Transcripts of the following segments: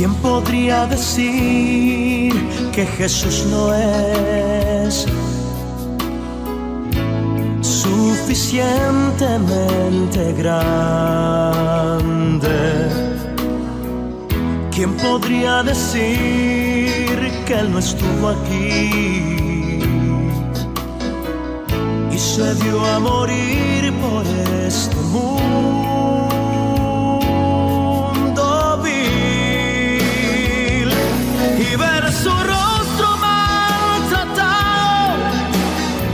¿Quién podría decir que Jesús no es suficientemente grande? ¿Quién podría decir que Él no estuvo aquí y se dio a morir por este mundo vil? Y ver su rostro maltratado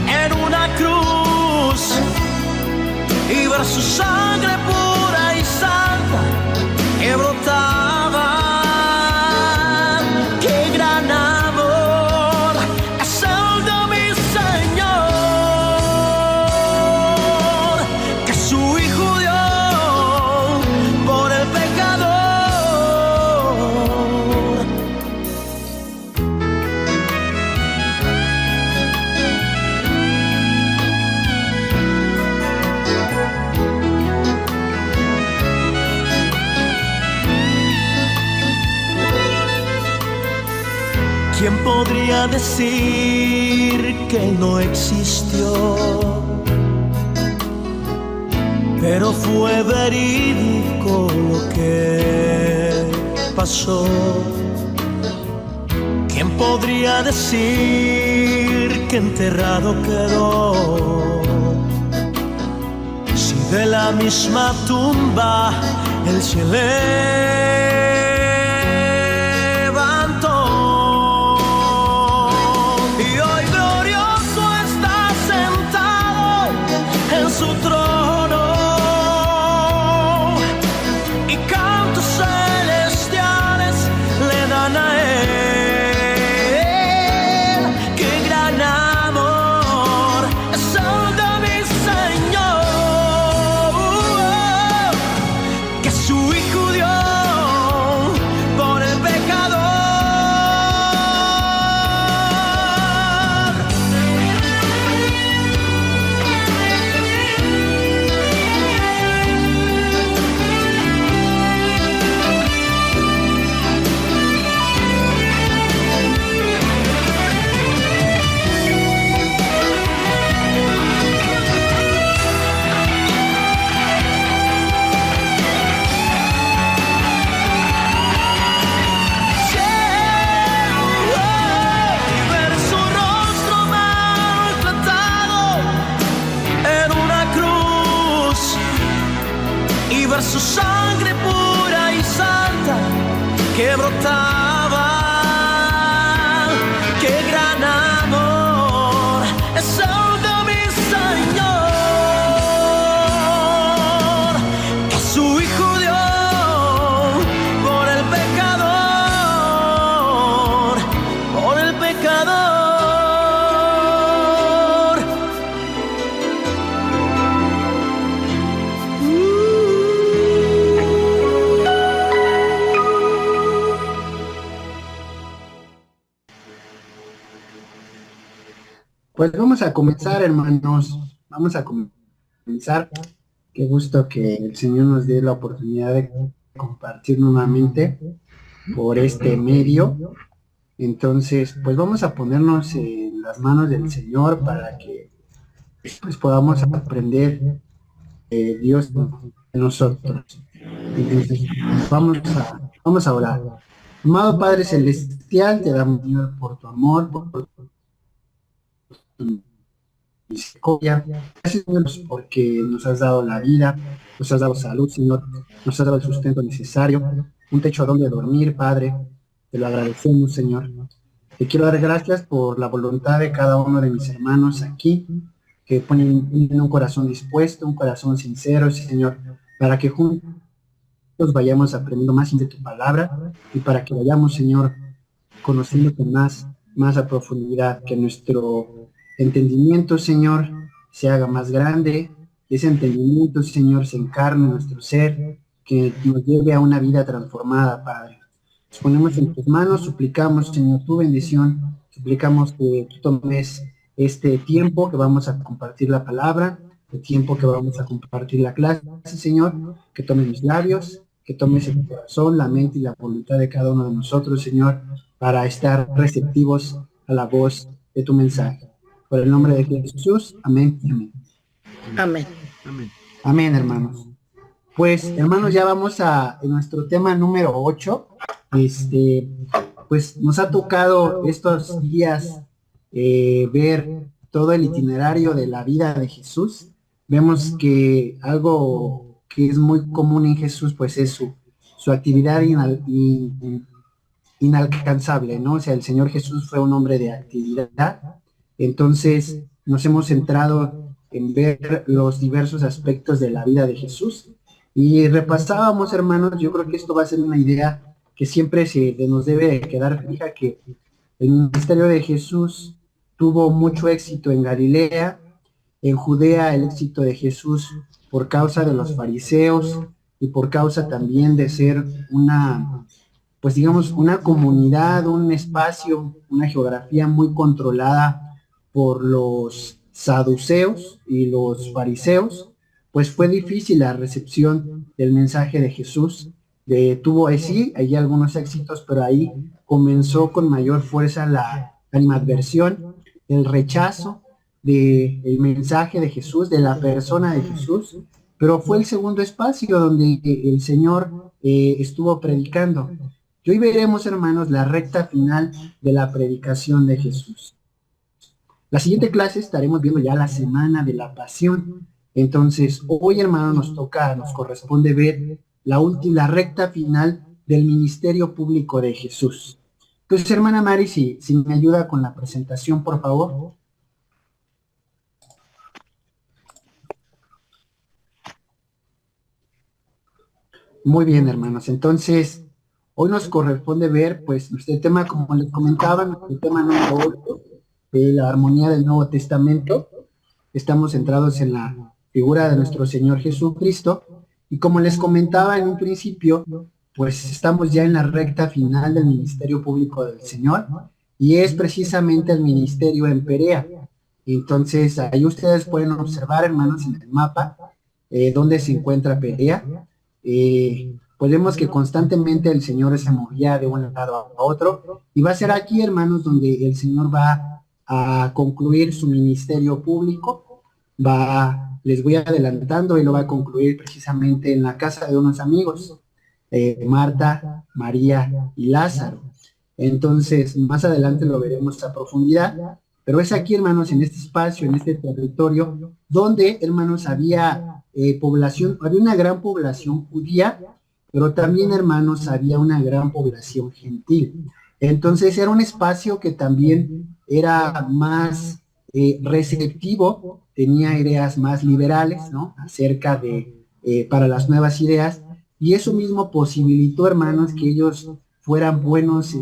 en una cruz, y ver su sangre pura y santa que brotaba. ¡Qué gran amor es el de mi Señor, que su Hijo dio por el pecador! ¿Quién podría decir que Él no existió? Pero fue verídico lo que pasó. ¿Quién podría decir que enterrado quedó? Si de la misma tumba Él se su trono, y cantos celestiales le dan a Él. ¡Qué gran amor es el de mi Señor, que su Hijo dio por el pecador! Y ver su sangre pura y santa que brotaba. ¡Qué gran amor es el de mi Señor, que su Hijo dio por el pecador, por el pecador! Pues vamos a comenzar, hermanos. Vamos a comenzar. Qué gusto que el Señor nos dé la oportunidad de compartir nuevamente por este medio. Entonces, pues vamos a ponernos en las manos del Señor para que pues podamos aprender Dios de nosotros. Entonces, vamos a orar. Amado Padre Celestial, te damos, Señor, por tu amor, por tu misericordia. Gracias, Señor, porque nos has dado la vida, nos has dado salud, Señor, nos has dado el sustento necesario, un techo donde dormir, Padre. Te lo agradecemos, Señor. Te quiero dar gracias por la voluntad de cada uno de mis hermanos aquí, que ponen un corazón dispuesto, un corazón sincero, Señor, para que juntos vayamos aprendiendo más de tu palabra y para que vayamos, Señor, conociéndote más a profundidad, que nuestro entendimiento, Señor, se haga más grande, que ese entendimiento, Señor, se encarne en nuestro ser, que nos lleve a una vida transformada, Padre. Nos ponemos en tus manos, suplicamos, Señor, tu bendición, suplicamos que tú tomes este tiempo que vamos a compartir la palabra, el tiempo que vamos a compartir la clase, Señor, que tomes mis labios que tomes el corazón, la mente y la voluntad de cada uno de nosotros, Señor, para estar receptivos a la voz de tu mensaje. Por el nombre de Jesús, amén y amén. Amén. Amén. Amén, hermanos. Pues, hermanos, ya vamos a nuestro tema número 8. Pues nos ha tocado estos días ver todo el itinerario de la vida de Jesús. Vemos que algo que es muy común en Jesús, pues es su actividad inalcanzable, ¿no? O sea, el Señor Jesús fue un hombre de actividad. Entonces, nos hemos centrado en ver los diversos aspectos de la vida de Jesús. Y repasábamos, hermanos, yo creo que esto va a ser una idea que siempre nos debe quedar fija, que el ministerio de Jesús tuvo mucho éxito en Galilea, en Judea el éxito de Jesús por causa de los fariseos y por causa también de ser una, pues digamos, una comunidad, un espacio, una geografía muy controlada por los saduceos y los fariseos, pues fue difícil la recepción del mensaje de Jesús. Tuvo sí, hay algunos éxitos, pero ahí comenzó con mayor fuerza la animadversión, el rechazo del mensaje de Jesús, de la persona de Jesús, pero fue el segundo espacio donde el Señor estuvo predicando. Y hoy veremos, hermanos, la recta final de la predicación de Jesús. La siguiente clase estaremos viendo ya la semana de la pasión. Entonces, hoy, hermanos, nos corresponde ver la recta final del ministerio público de Jesús. Entonces, hermana Mari, si me ayuda con la presentación, por favor. Muy bien, hermanos. Entonces, hoy nos corresponde ver, pues, este tema, como les comentaba, el tema número 8, de la armonía del Nuevo Testamento. Estamos centrados en la figura de nuestro Señor Jesucristo. Y como les comentaba en un principio, pues estamos ya en la recta final del ministerio público del Señor, y es precisamente el ministerio en Perea. Entonces, ahí ustedes pueden observar, hermanos, en el mapa, dónde se encuentra Perea. Pues vemos que constantemente el Señor se movía de un lado a otro, y va a ser aquí, hermanos, donde el Señor va a concluir su ministerio público. Les voy adelantando, y lo va a concluir precisamente en la casa de unos amigos, Marta, María y Lázaro. Entonces, más adelante lo veremos a profundidad, pero es aquí, hermanos, en este espacio, en este territorio, donde, hermanos, había había una gran población judía, pero también, hermanos, había una gran población gentil. Entonces, era un espacio que también era más receptivo, tenía ideas más liberales, ¿no?, acerca para las nuevas ideas, y eso mismo posibilitó, hermanos, que ellos fueran buenos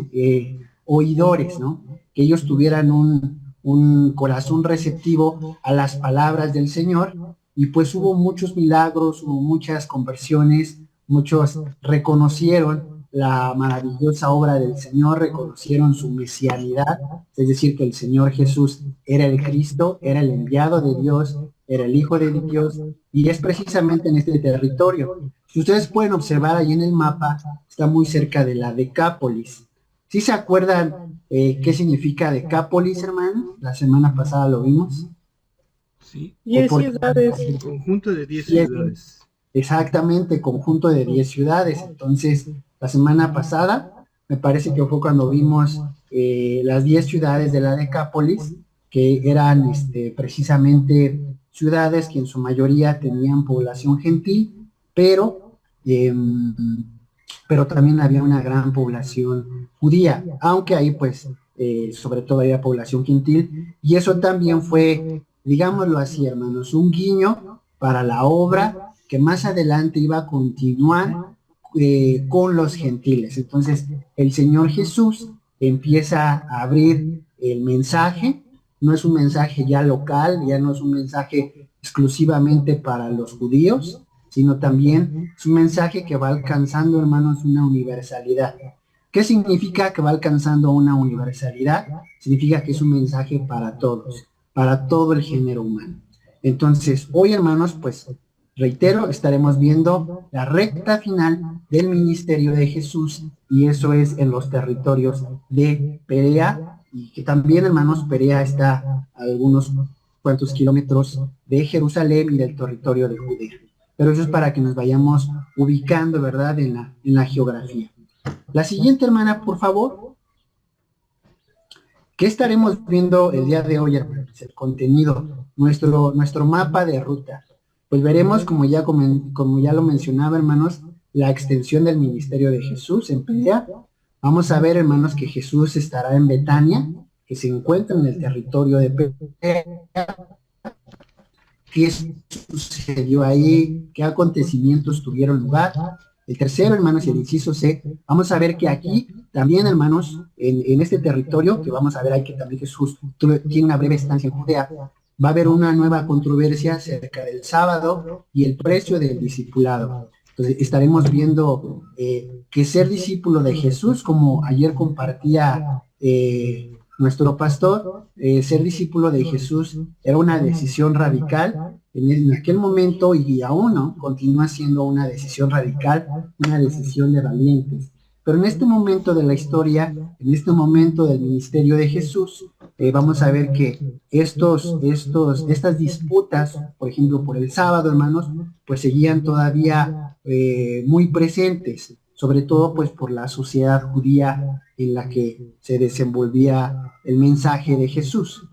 oidores, ¿no?, que ellos tuvieran un corazón receptivo a las palabras del Señor, y pues hubo muchos milagros, hubo muchas conversiones, muchos reconocieron la maravillosa obra del Señor, reconocieron su mesianidad, es decir, que el Señor Jesús era el Cristo, era el enviado de Dios, era el Hijo de Dios, y es precisamente en este territorio. Si ustedes pueden observar ahí en el mapa, está muy cerca de la Decápolis. ¿Sí se acuerdan qué significa Decápolis, hermano? La semana pasada lo vimos. Sí. 10 ciudades. Conjunto de 10 ciudades. Exactamente, conjunto de 10 ciudades. Entonces, la semana pasada, me parece que fue cuando vimos las 10 ciudades de la Decápolis, que eran precisamente ciudades que en su mayoría tenían población gentil, pero también había una gran población judía, aunque ahí pues sobre todo había población gentil, y eso también fue, digámoslo así, hermanos, un guiño para la obra que más adelante iba a continuar con los gentiles. Entonces, el Señor Jesús empieza a abrir el mensaje. No es un mensaje ya local, ya no es un mensaje exclusivamente para los judíos, sino también es un mensaje que va alcanzando, hermanos, una universalidad. ¿Qué significa que va alcanzando una universalidad? Significa que es un mensaje para todos, para todo el género humano. Entonces, hoy, hermanos, pues Reitero, estaremos viendo la recta final del ministerio de Jesús, y eso es en los territorios de Perea, y que también, hermanos, Perea está a algunos cuantos kilómetros de Jerusalén y del territorio de Judea. Pero eso es para que nos vayamos ubicando, ¿verdad?, en la geografía. La siguiente, hermana, por favor. ¿Qué estaremos viendo el día de hoy, hermanos? El contenido, nuestro mapa de ruta. Pues veremos, como ya lo mencionaba, hermanos, la extensión del ministerio de Jesús en Perea. Vamos a ver, hermanos, que Jesús estará en Betania, que se encuentra en el territorio de Perea. ¿Qué sucedió ahí? ¿Qué acontecimientos tuvieron lugar? El tercero, hermanos, y el inciso C, vamos a ver que aquí también, hermanos, en este territorio, que vamos a ver ahí que también Jesús tiene una breve estancia en Judea, va a haber una nueva controversia acerca del sábado y el precio del discipulado. Entonces estaremos viendo que ser discípulo de Jesús, como ayer compartía nuestro pastor, ser discípulo de Jesús era una decisión radical en aquel momento, y aún no, continúa siendo una decisión radical, una decisión de valientes. Pero en este momento de la historia, en este momento del ministerio de Jesús, vamos a ver que estas disputas, por ejemplo, por el sábado, hermanos, pues seguían todavía muy presentes, sobre todo pues por la sociedad judía en la que se desenvolvía el mensaje de Jesús.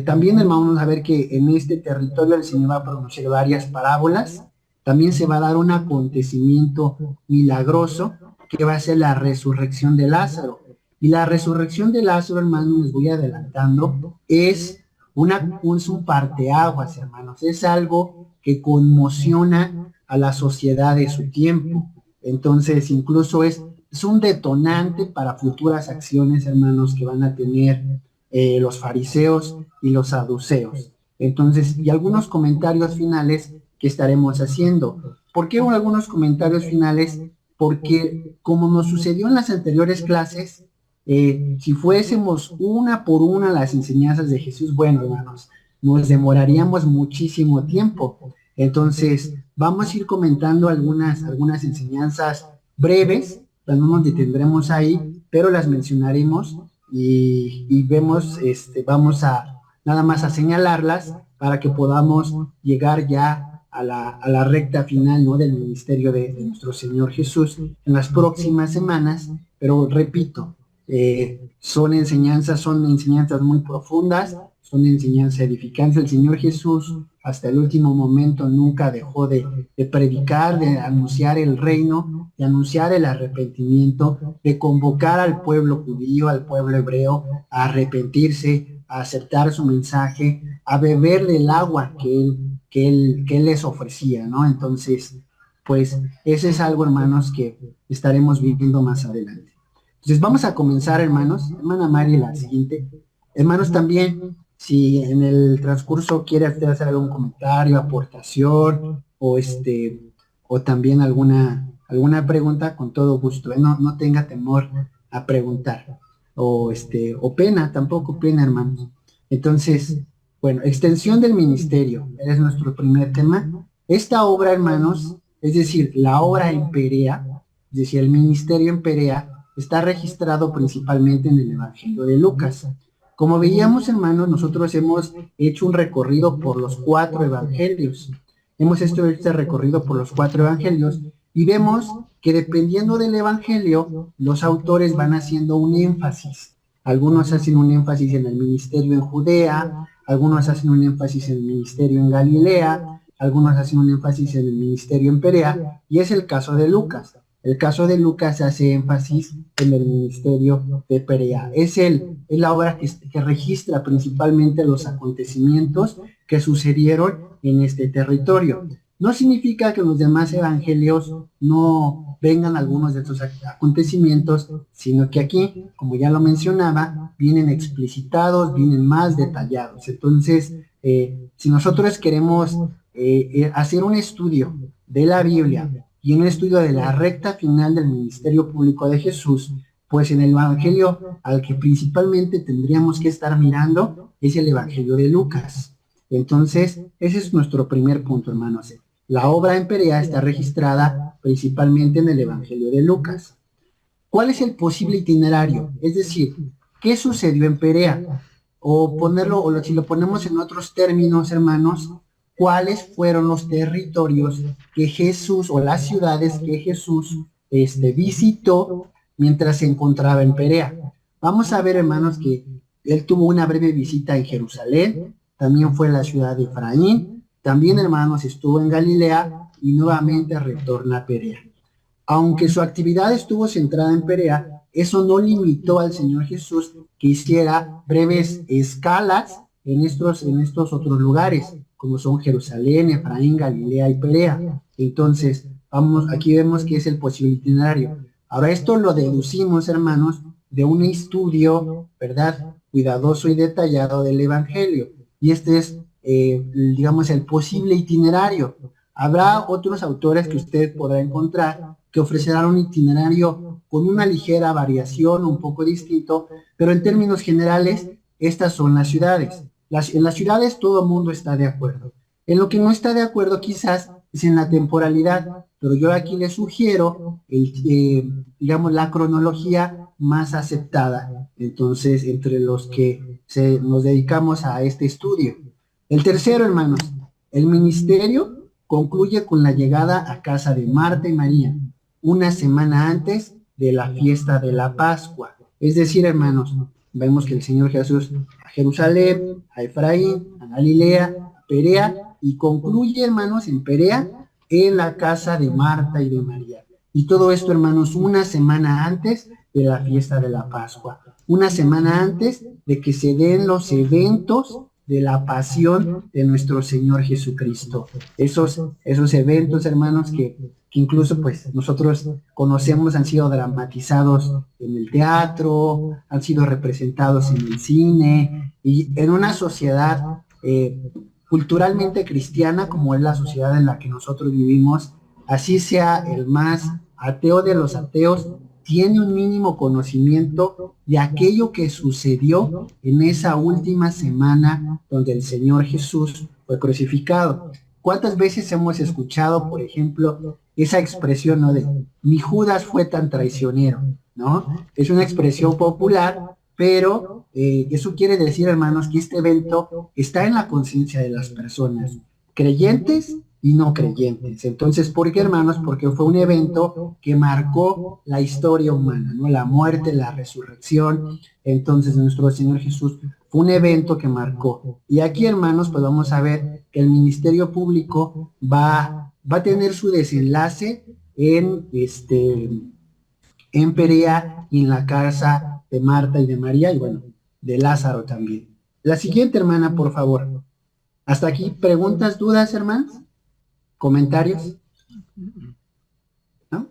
También, hermanos, vamos a ver que en este territorio el Señor va a pronunciar varias parábolas. También se va a dar un acontecimiento milagroso, que va a ser la resurrección de Lázaro. Y la resurrección de Lázaro, hermanos, les voy adelantando, es un parteaguas, hermanos. Es algo que conmociona a la sociedad de su tiempo. Entonces, incluso es un detonante para futuras acciones, hermanos, que van a tener los fariseos y los saduceos. Entonces, y algunos comentarios finales que estaremos haciendo. ¿Por qué algunos comentarios finales? Porque, como nos sucedió en las anteriores clases, si fuésemos una por una las enseñanzas de Jesús, bueno, hermanos, nos demoraríamos muchísimo tiempo. Entonces, vamos a ir comentando algunas enseñanzas breves, no nos detendremos ahí, pero las mencionaremos y vemos, vamos a nada más a señalarlas para que podamos llegar ya a la recta final, ¿no?, del ministerio de nuestro Señor Jesús en las próximas semanas. Pero repito, son enseñanzas muy profundas, son enseñanzas edificantes. El Señor Jesús hasta el último momento nunca dejó de predicar, de anunciar el reino, de anunciar el arrepentimiento, de convocar al pueblo judío, al pueblo hebreo a arrepentirse, a aceptar su mensaje, a beber del agua que él les ofrecía, ¿no? Entonces, pues ese es algo, hermanos, que estaremos viviendo más adelante. Entonces vamos a comenzar, hermanos. Hermana Mari, la siguiente. Hermanos, también, si en el transcurso quiere usted hacer algún comentario, aportación, o también alguna pregunta, con todo gusto, no tenga temor a preguntar, o pena, tampoco pena, hermanos. Entonces, bueno, extensión del ministerio, es nuestro primer tema. Esta obra, hermanos, es decir, la obra en Perea, es decir, el ministerio en Perea, está registrado principalmente en el Evangelio de Lucas. Como veíamos, hermanos, nosotros hemos hecho un recorrido por los 4 evangelios. Hemos hecho este recorrido por los 4 evangelios y vemos que dependiendo del evangelio, los autores van haciendo un énfasis. Algunos hacen un énfasis en el ministerio en Judea, algunos hacen un énfasis en el ministerio en Galilea, algunos hacen un énfasis en el ministerio en Perea, y es el caso de Lucas. El caso de Lucas hace énfasis en el ministerio de Perea. Es la obra que registra principalmente los acontecimientos que sucedieron en este territorio. No significa que los demás evangelios no vengan algunos de estos acontecimientos, sino que aquí, como ya lo mencionaba, vienen explicitados, vienen más detallados. Entonces, si nosotros queremos hacer un estudio de la Biblia y un estudio de la recta final del ministerio público de Jesús, pues en el evangelio al que principalmente tendríamos que estar mirando es el evangelio de Lucas. Entonces, ese es nuestro primer punto, hermanos. La obra en Perea está registrada principalmente en el Evangelio de Lucas. ¿Cuál es el posible itinerario? Es decir, ¿qué sucedió en Perea? Si lo ponemos en otros términos, hermanos, ¿cuáles fueron los territorios que Jesús, o las ciudades que Jesús visitó mientras se encontraba en Perea? Vamos a ver, hermanos, que él tuvo una breve visita en Jerusalén, también fue en la ciudad de Efraín, también, hermanos, estuvo en Galilea y nuevamente retorna a Perea. Aunque su actividad estuvo centrada en Perea, eso no limitó al Señor Jesús que hiciera breves escalas en estos otros lugares, como son Jerusalén, Efraín, Galilea y Perea. Entonces, aquí vemos que es el posible itinerario. Ahora, esto lo deducimos, hermanos, de un estudio, ¿verdad?, cuidadoso y detallado del Evangelio. Y este es, digamos, el posible itinerario. Habrá otros autores que usted podrá encontrar que ofrecerán un itinerario con una ligera variación, un poco distinto, pero en términos generales, estas son las ciudades. En las ciudades todo el mundo está de acuerdo. En lo que no está de acuerdo quizás es en la temporalidad, pero yo aquí le sugiero, digamos, la cronología más aceptada, entonces, entre los que nos dedicamos a este estudio. El tercero, hermanos, el ministerio concluye con la llegada a casa de Marta y María, una semana antes de la fiesta de la Pascua. Es decir, hermanos, vemos que el Señor Jesús a Jerusalén, a Efraín, a Galilea, a Perea, y concluye, hermanos, en Perea, en la casa de Marta y de María. Y todo esto, hermanos, una semana antes de la fiesta de la Pascua, una semana antes de que se den los eventos de la pasión de nuestro Señor Jesucristo. Esos eventos, hermanos, que incluso pues nosotros conocemos, han sido dramatizados en el teatro, han sido representados en el cine, y en una sociedad culturalmente cristiana como es la sociedad en la que nosotros vivimos, así sea el más ateo de los ateos, tiene un mínimo conocimiento de aquello que sucedió en esa última semana donde el Señor Jesús fue crucificado. ¿Cuántas veces hemos escuchado, por ejemplo, esa expresión, ¿no?, de mi Judas fue tan traicionero, ¿no? Es una expresión popular, pero eso quiere decir, hermanos, que este evento está en la conciencia de las personas, creyentes y no creyentes. Entonces, ¿por qué, hermanos? Porque fue un evento que marcó la historia humana, ¿no? La muerte, la resurrección. Entonces, nuestro Señor Jesús fue un evento que marcó. Y aquí, hermanos, pues vamos a ver que el ministerio público va a tener su desenlace en Perea y en la casa de Marta y de María, y bueno, de Lázaro también. La siguiente, hermana, por favor. Hasta aquí, ¿preguntas, dudas, hermanos? ¿Comentarios? ¿No?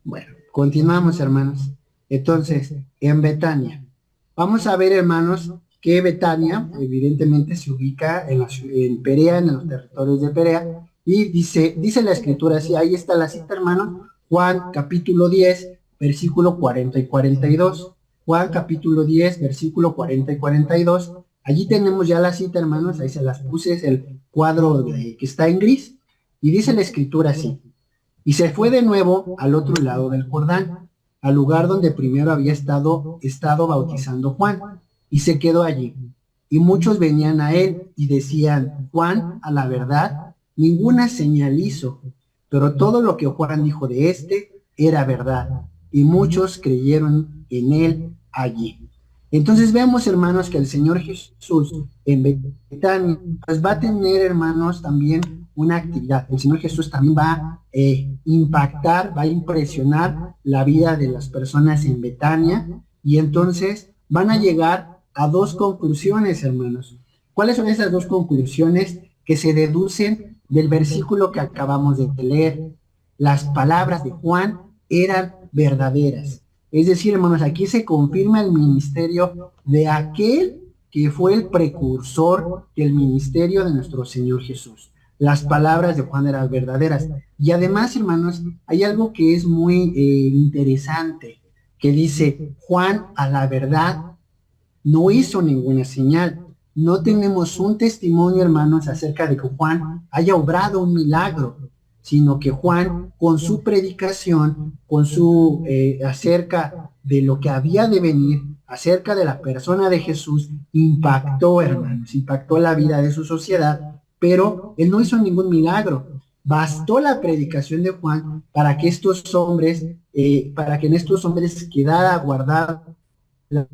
Bueno, continuamos, hermanos. Entonces, en Betania. Vamos a ver, hermanos, que Betania, evidentemente, se ubica en Perea, en los territorios de Perea, y dice la Escritura, así, ahí está la cita, hermanos, Juan capítulo 10, versículo 40 y 42. Juan capítulo 10, versículo 40 y 42. Allí tenemos ya la cita, hermanos, ahí se las puse, es el cuadro que está en gris. Y dice la Escritura así: y se fue de nuevo al otro lado del Jordán, al lugar donde primero había estado bautizando Juan, y se quedó allí. Y muchos venían a él y decían: Juan, a la verdad, ninguna señal hizo, pero todo lo que Juan dijo de era verdad, y muchos creyeron en él allí. Entonces vemos, hermanos, que el Señor Jesús en Betania pues va a tener, hermanos, también una actividad. El Señor Jesús también va a impactar, va a impresionar la vida de las personas en Betania, y entonces van a llegar a dos conclusiones, hermanos. ¿Cuáles son esas dos conclusiones que se deducen del versículo que acabamos de leer? Las palabras de Juan eran verdaderas. Es decir, hermanos, aquí se confirma el ministerio de aquel que fue el precursor del ministerio de nuestro Señor Jesús. Las palabras de Juan eran verdaderas. Y además, hermanos, hay algo que es muy interesante, que dice: Juan, a la verdad, no hizo ninguna señal. No tenemos un testimonio, hermanos, acerca de que Juan haya obrado un milagro. sino que Juan, con su predicación, con su acerca de lo que había de venir, acerca de la persona de Jesús, impactó, hermanos, impactó la vida de su sociedad, pero él no hizo ningún milagro. Bastó la predicación de Juan para que estos hombres, para que en estos hombres quedara guardada la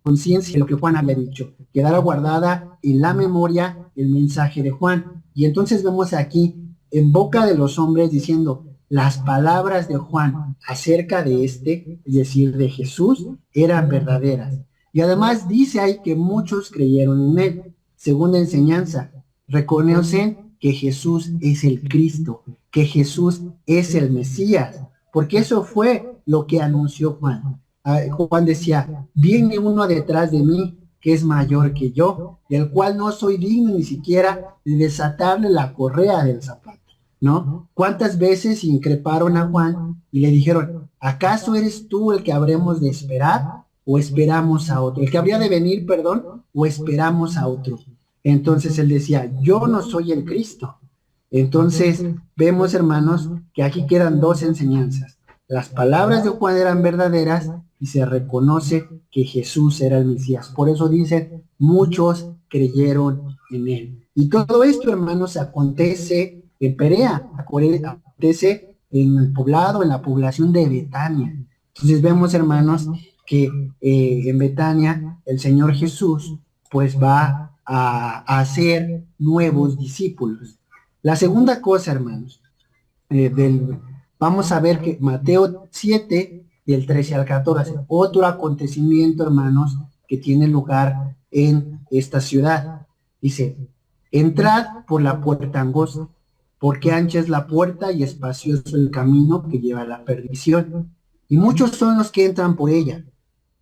conciencia de lo que Juan había dicho, quedara guardada en la memoria el mensaje de Juan. Y entonces vemos aquí en boca de los hombres diciendo, las palabras de Juan acerca de este, es decir, de Jesús, eran verdaderas. Y además dice ahí que muchos creyeron en él. Segunda enseñanza, reconocen que Jesús es el Cristo, que Jesús es el Mesías, porque eso fue lo que anunció Juan. Juan decía, viene uno detrás de mí que es mayor que yo, del cual no soy digno ni siquiera de desatarle la correa del zapato, ¿no? ¿Cuántas veces increparon a Juan y le dijeron, ¿acaso eres tú el que habremos de esperar o esperamos a otro? El que habría de venir, perdón, o esperamos a otro. Entonces él decía, yo no soy el Cristo. Entonces vemos, hermanos, que aquí quedan dos enseñanzas. Las palabras de Juan eran verdaderas y se reconoce que Jesús era el Mesías. Por eso dicen, muchos creyeron en él. Y todo esto, hermanos, acontece en Perea, acontece en el poblado, en la población de Betania. Entonces vemos, hermanos, que en Betania el Señor Jesús pues va a hacer nuevos discípulos. La segunda cosa, hermanos, vamos a ver que Mateo 7, del 13 al 14, otro acontecimiento, hermanos, que tiene lugar en esta ciudad. Dice, entrad por la puerta angosta, porque ancha es la puerta y espacioso el camino que lleva a la perdición, y muchos son los que entran por ella,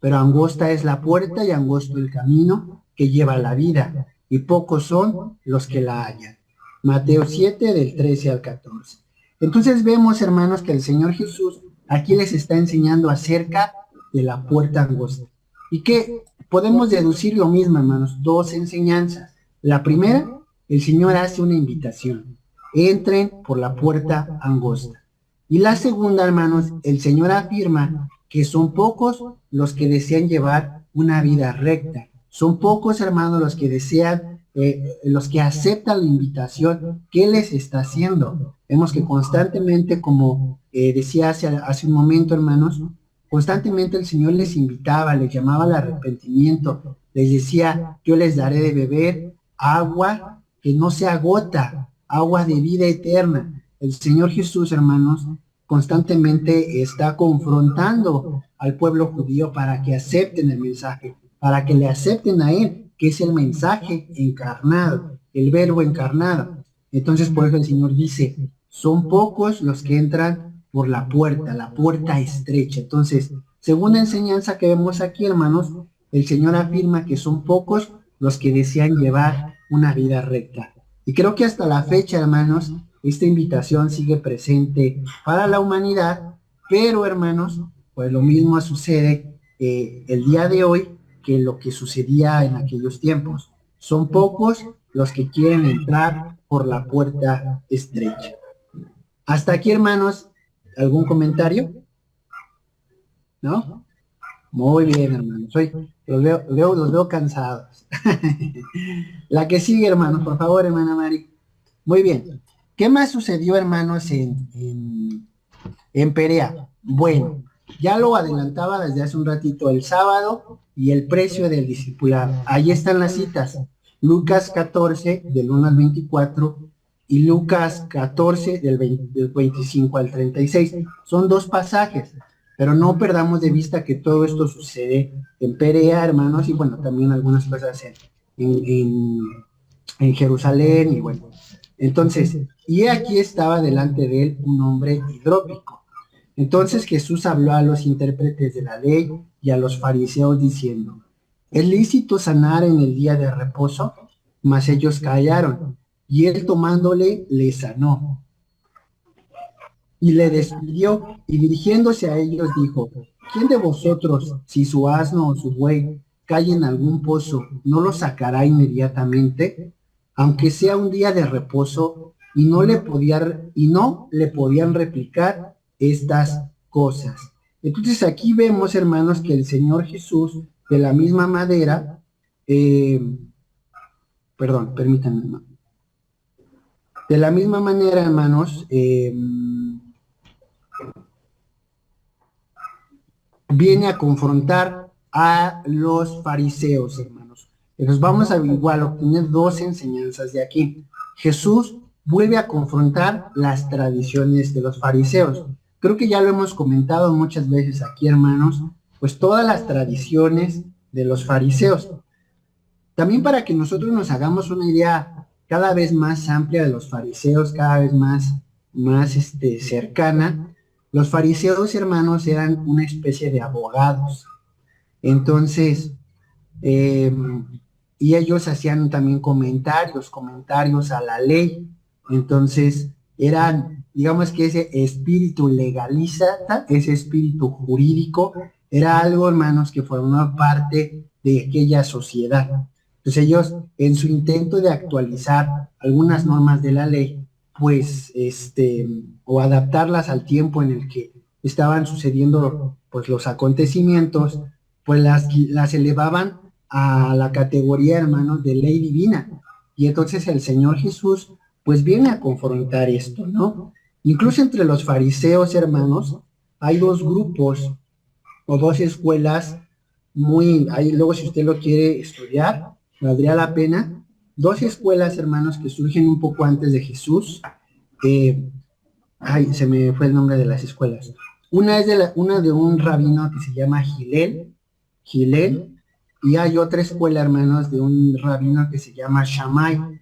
pero angosta es la puerta y angosto el camino que lleva a la vida, y pocos son los que la hallan. Mateo 7, del 13 al 14. Entonces vemos, hermanos, que el Señor Jesús aquí les está enseñando acerca de la puerta angosta. Y que podemos deducir lo mismo, hermanos, dos enseñanzas. La primera, el Señor hace una invitación. Entren por la puerta angosta. Y la segunda, hermanos, el Señor afirma que son pocos los que desean llevar una vida recta. Son pocos, hermanos, los que desean, los que aceptan la invitación que Él les está haciendo. Vemos que constantemente, como decía hace un momento, hermanos, constantemente el Señor les invitaba, les llamaba al arrepentimiento, les decía, yo les daré de beber agua que no se agota, agua de vida eterna. El Señor Jesús, hermanos, constantemente está confrontando al pueblo judío para que acepten el mensaje, para que le acepten a Él, que es el mensaje encarnado, el verbo encarnado. Entonces, por eso el Señor dice, son pocos los que entran por la puerta estrecha. Entonces, segunda enseñanza que vemos aquí, hermanos, el Señor afirma que son pocos los que desean llevar una vida recta. Y creo que hasta la fecha, hermanos, esta invitación sigue presente para la humanidad, pero, hermanos, pues lo mismo sucede el día de hoy que lo que sucedía en aquellos tiempos. Son pocos los que quieren entrar por la puerta estrecha. Hasta aquí, hermanos, ¿algún comentario? ¿No? Muy bien, hermanos. Hoy los veo cansados. La que sigue, hermanos, por favor, hermana Mari. Muy bien. ¿Qué más sucedió, hermanos, en Perea? Bueno, ya lo adelantaba desde hace un ratito, el sábado y el precio del discipulado. Ahí están las citas. Lucas 14, del 1 al 24, y Lucas 14, del 25 al 36. Son dos pasajes, pero no perdamos de vista que todo esto sucede en Perea, hermanos, y bueno, también algunas cosas en Jerusalén, y bueno. Entonces, y aquí estaba delante de él un hombre hidrópico. Entonces Jesús habló a los intérpretes de la ley y a los fariseos diciendo, ¿es lícito sanar en el día de reposo? Mas ellos callaron, y él tomándole le sanó. Y le despidió, y dirigiéndose a ellos dijo, ¿quién de vosotros, si su asno o su buey cae en algún pozo, no lo sacará inmediatamente? Aunque sea un día de reposo, y no le podían replicar estas cosas. Entonces aquí vemos, hermanos, que el Señor Jesús, de la misma manera, permítanme, hermano. De la misma manera, hermanos, viene a confrontar a los fariseos, hermanos. Entonces vamos a igual obtener dos enseñanzas de aquí. Jesús vuelve a confrontar las tradiciones de los fariseos. Creo que ya lo hemos comentado muchas veces aquí, hermanos, pues todas las tradiciones de los fariseos. También para que nosotros nos hagamos una idea cada vez más amplia de los fariseos, cada vez más cercana, los fariseos, hermanos, eran una especie de abogados. Entonces, y ellos hacían también comentarios a la ley. Entonces, eran, digamos que ese espíritu legalista, ese espíritu jurídico, era algo, hermanos, que formaba parte de aquella sociedad. Entonces ellos, en su intento de actualizar algunas normas de la ley, pues, o adaptarlas al tiempo en el que estaban sucediendo, pues, los acontecimientos, pues las elevaban a la categoría, hermanos, de ley divina. Y entonces el Señor Jesús, pues, viene a confrontar esto, ¿no? Incluso entre los fariseos, hermanos, hay dos grupos o dos escuelas ahí luego si usted lo quiere estudiar, valdría la pena. Dos escuelas, hermanos, que surgen un poco antes de Jesús. Se me fue el nombre de las escuelas. Una es una de un rabino que se llama Gilel, y hay otra escuela, hermanos, de un rabino que se llama Shammai.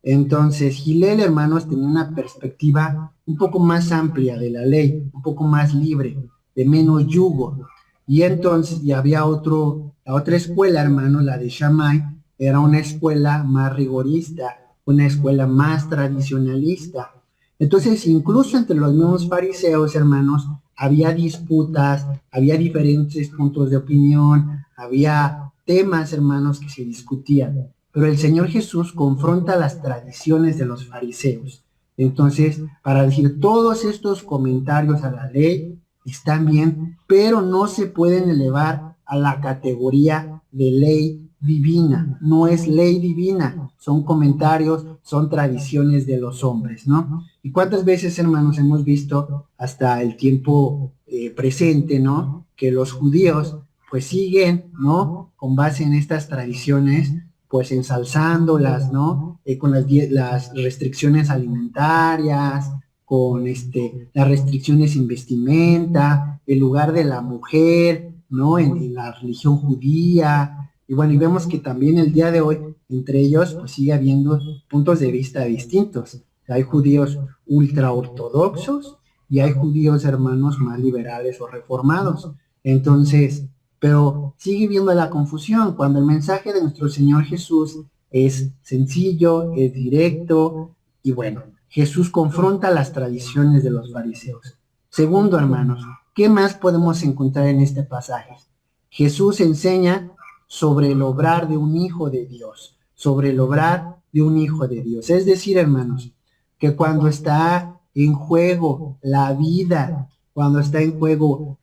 Entonces, Gilel, hermanos, tenía una perspectiva un poco más amplia de la ley, un poco más libre, de menos yugo. Y entonces, y había la otra escuela, hermanos, la de Shammai, era una escuela más rigorista, una escuela más tradicionalista. Entonces, incluso entre los mismos fariseos, hermanos, había disputas, había diferentes puntos de opinión, había temas, hermanos, que se discutían. Pero el Señor Jesús confronta las tradiciones de los fariseos. Entonces, para decir, todos estos comentarios a la ley están bien, pero no se pueden elevar a la categoría de ley divina. No es ley divina, son comentarios, son tradiciones de los hombres, ¿no? ¿Y cuántas veces, hermanos, hemos visto hasta el tiempo presente, ¿no? Que los judíos, pues, siguen, ¿no? Con base en estas tradiciones, pues, ensalzándolas, ¿no? Con las restricciones alimentarias, con las restricciones en vestimenta, el lugar de la mujer, ¿no? En la religión judía. Y bueno, y vemos que también el día de hoy, entre ellos, pues sigue habiendo puntos de vista distintos. Hay judíos ultra ortodoxos y hay judíos, hermanos, más liberales o reformados. Entonces, pero sigue viendo la confusión cuando el mensaje de nuestro Señor Jesús es sencillo, es directo, y bueno, Jesús confronta las tradiciones de los fariseos. Segundo, hermanos, ¿qué más podemos encontrar en este pasaje? Jesús enseña sobre el obrar de un hijo de Dios, sobre el obrar de un hijo de Dios. Es decir, hermanos, que cuando está en juego la vida, cuando está en juego,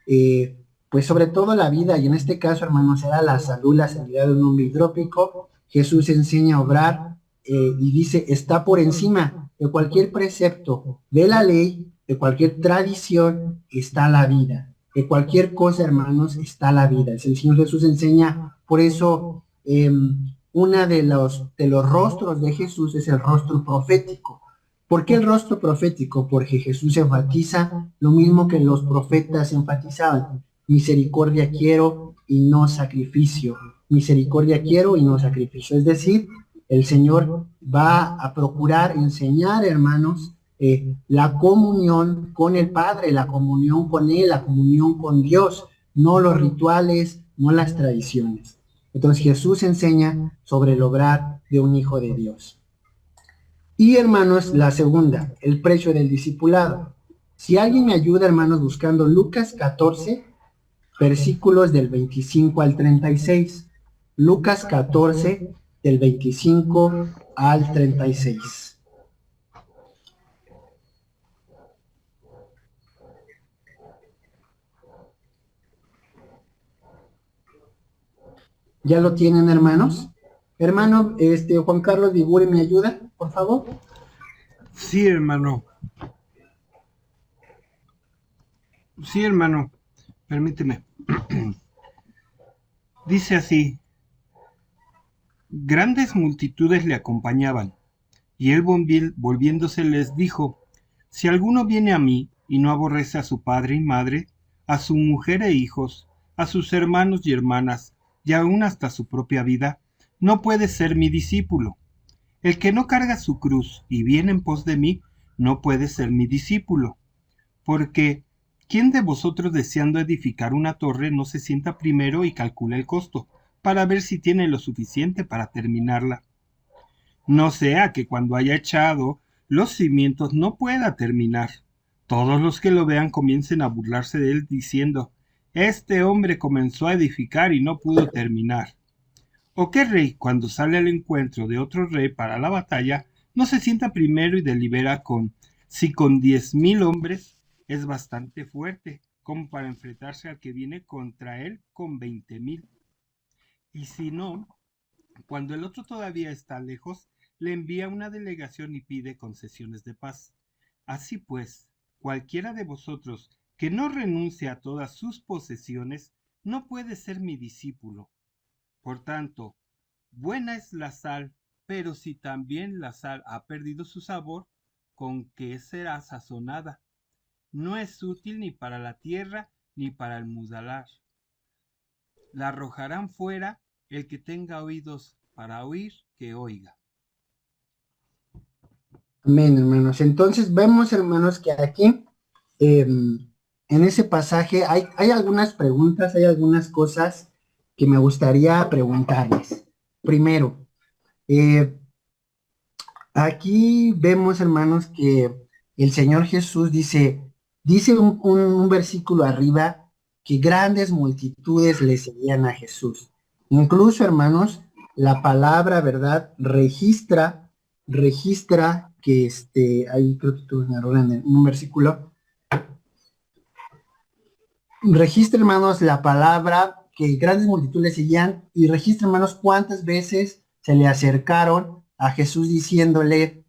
pues sobre todo la vida, y en este caso, hermanos, era la salud, la sanidad de un hombre hidrópico, Jesús enseña a obrar y dice, está por encima de cualquier precepto de la ley, de cualquier tradición, está la vida. De cualquier cosa, hermanos, está la vida. El Señor Jesús enseña, por eso, una de los rostros de Jesús es el rostro profético. ¿Por qué el rostro profético? Porque Jesús enfatiza lo mismo que los profetas enfatizaban. Misericordia quiero y no sacrificio. Misericordia quiero y no sacrificio. Es decir, el Señor va a procurar enseñar, hermanos, la comunión con el Padre, la comunión con Él, la comunión con Dios, no los rituales, no las tradiciones. Entonces Jesús enseña sobre el obrar de un hijo de Dios. Y, hermanos, la segunda, el precio del discipulado. Si alguien me ayuda, hermanos, buscando Lucas 14, versículos del 25 al 36. Lucas 14, del 25 al 36. ¿Ya lo tienen, hermanos? Hermano, Juan Carlos Viguri, ¿me ayuda, por favor? Sí, hermano. Sí, hermano. Permíteme. Dice así: grandes multitudes le acompañaban, y él volviéndose les dijo: si alguno viene a mí y no aborrece a su padre y madre, a su mujer e hijos, a sus hermanos y hermanas, y aun hasta su propia vida, no puede ser mi discípulo. El que no carga su cruz y viene en pos de mí, no puede ser mi discípulo. Porque, ¿quién de vosotros deseando edificar una torre no se sienta primero y calcula el costo, para ver si tiene lo suficiente para terminarla? No sea que cuando haya echado los cimientos no pueda terminar. Todos los que lo vean comiencen a burlarse de él diciendo: este hombre comenzó a edificar y no pudo terminar. ¿O qué rey, cuando sale al encuentro de otro rey para la batalla, no se sienta primero y delibera si con 10,000 hombres es bastante fuerte como para enfrentarse al que viene contra él con 20,000? Y si no, cuando el otro todavía está lejos, le envía una delegación y pide concesiones de paz. Así pues, cualquiera de vosotros que no renuncie a todas sus posesiones, no puede ser mi discípulo. Por tanto, buena es la sal, pero si también la sal ha perdido su sabor, ¿con qué será sazonada? No es útil ni para la tierra ni para el mudalar. La arrojarán fuera. El que tenga oídos para oír, que oiga. Amén, hermanos. Entonces vemos, hermanos, que aquí, en ese pasaje, hay algunas preguntas, hay algunas cosas que me gustaría preguntarles. Primero, aquí vemos, hermanos, que el Señor Jesús dice un versículo arriba, que grandes multitudes le seguían a Jesús. Incluso, hermanos, la palabra, ¿verdad?, registra que ahí creo que tuve un error en un versículo. Registra, hermanos, la palabra que grandes multitudes le seguían, y registra, hermanos, cuántas veces se le acercaron a Jesús diciéndole: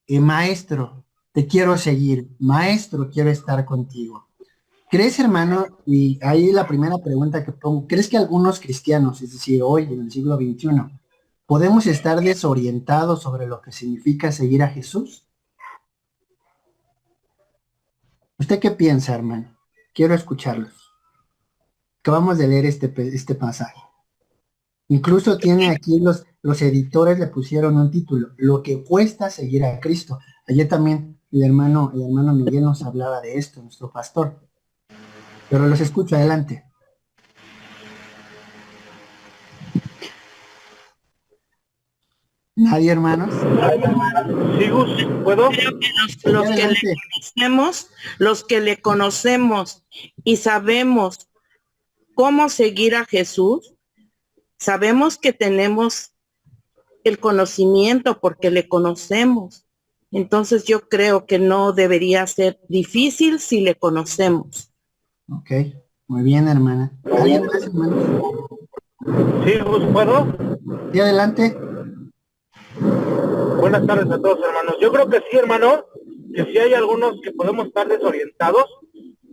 maestro, te quiero seguir, maestro, quiero estar contigo. ¿Crees, hermano? Y ahí la primera pregunta que pongo: ¿crees que algunos cristianos, es decir, hoy en el siglo XXI, podemos estar desorientados sobre lo que significa seguir a Jesús? ¿Usted qué piensa, hermano? Quiero escucharlos. Acabamos de leer este pasaje. Incluso tiene aquí los editores le pusieron un título: lo que cuesta seguir a Cristo. Ayer también el hermano Miguel nos hablaba de esto, nuestro pastor. Pero los escucho, adelante. ¿Nadie, hermanos? Sí, Gus, ¿puedo? Los que le conocemos y sabemos cómo seguir a Jesús, sabemos que tenemos el conocimiento porque le conocemos. Entonces yo creo que no debería ser difícil si le conocemos. Ok, muy bien, hermana. ¿Alguien más, hermanos? Sí, Gus, ¿puedo? Sí, adelante. Buenas tardes a todos, hermanos. Yo creo que sí, hermano, que sí hay algunos que podemos estar desorientados,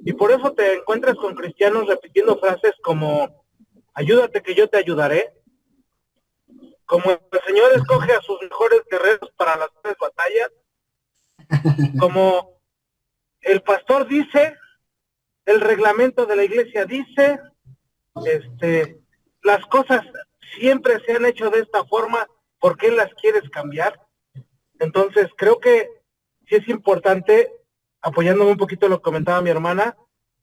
y por eso te encuentras con cristianos repitiendo frases como: ayúdate que yo te ayudaré, como el Señor escoge a sus mejores guerreros para las grandes batallas, como el pastor dice, el reglamento de la iglesia dice, las cosas siempre se han hecho de esta forma, ¿por qué las quieres cambiar? Entonces creo que sí es importante, apoyándome un poquito en lo que comentaba mi hermana,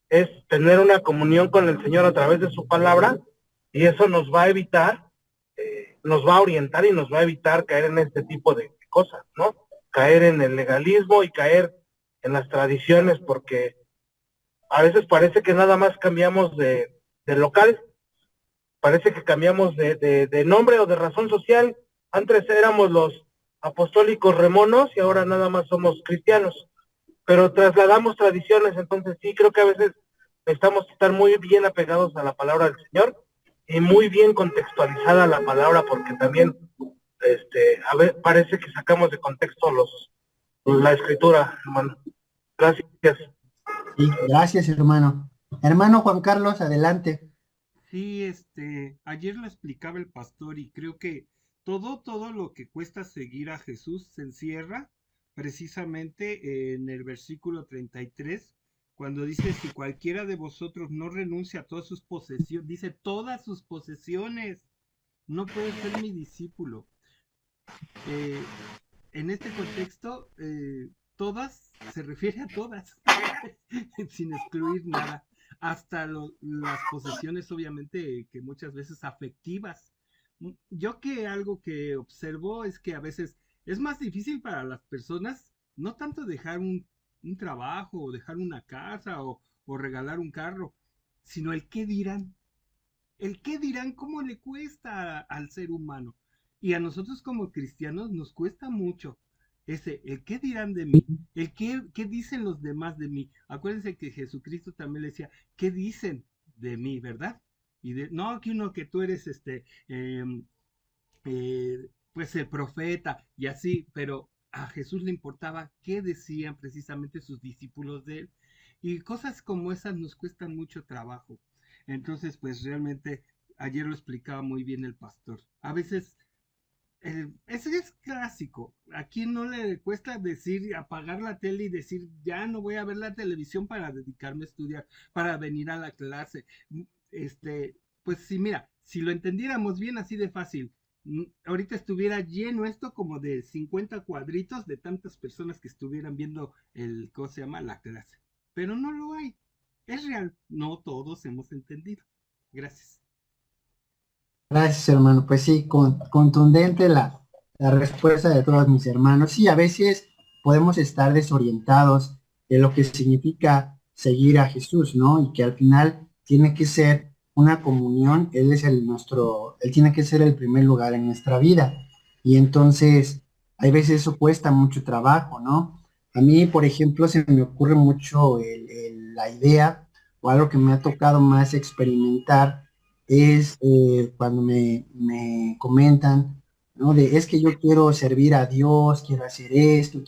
es tener una comunión con el Señor a través de su palabra, y eso nos va a evitar, nos va a orientar y nos va a evitar caer en este tipo de cosas, ¿no? Caer en el legalismo y caer en las tradiciones, porque a veces parece que nada más cambiamos de local, parece que cambiamos de nombre o de razón social. Antes éramos los apostólicos remonos y ahora nada más somos cristianos, pero trasladamos tradiciones. Entonces sí, creo que a veces necesitamos estar muy bien apegados a la palabra del Señor y muy bien contextualizada la palabra, porque también a ver, parece que sacamos de contexto la escritura, hermano. Gracias. Sí, gracias, hermano. Hermano Juan Carlos, adelante. Sí, ayer lo explicaba el pastor y creo que todo lo que cuesta seguir a Jesús se encierra precisamente en el versículo 33, cuando dice, si cualquiera de vosotros no renuncia a todas sus posesiones, dice todas sus posesiones, no puede ser mi discípulo. Eh, en este contexto, todas se refiere a todas, sin excluir nada, hasta las posesiones, obviamente, que muchas veces afectivas. Yo que algo que observo es que a veces es más difícil para las personas, no tanto dejar un trabajo, o dejar una casa, o regalar un carro, sino el qué dirán. El qué dirán, cómo le cuesta al ser humano. Y a nosotros como cristianos nos cuesta mucho el qué dirán de mí, el qué dicen los demás de mí. Acuérdense que Jesucristo también le decía, ¿qué dicen de mí, verdad? No, que tú eres pues el profeta y así, pero a Jesús le importaba qué decían precisamente sus discípulos de él. Y cosas como esas nos cuestan mucho trabajo. Entonces, pues realmente, ayer lo explicaba muy bien el pastor. A veces, ese es clásico. ¿A quién no le cuesta decir, apagar la tele y decir, ya no voy a ver la televisión para dedicarme a estudiar, para venir a la clase? Pues sí, mira, si lo entendiéramos bien así de fácil, ahorita estuviera lleno esto como de 50 cuadritos de tantas personas que estuvieran viendo ¿cómo se llama? La clase. Pero no lo hay. Es real. No todos hemos entendido. Gracias. Gracias, hermano. Pues sí, contundente la respuesta de todos mis hermanos. Sí, a veces podemos estar desorientados de lo que significa seguir a Jesús, ¿no? Y que al final tiene que ser una comunión, Él tiene que ser el primer lugar en nuestra vida. Y entonces, hay veces eso cuesta mucho trabajo, ¿no? A mí, por ejemplo, se me ocurre mucho la idea o algo que me ha tocado más experimentar es cuando me comentan, ¿no? Es que yo quiero servir a Dios, quiero hacer esto,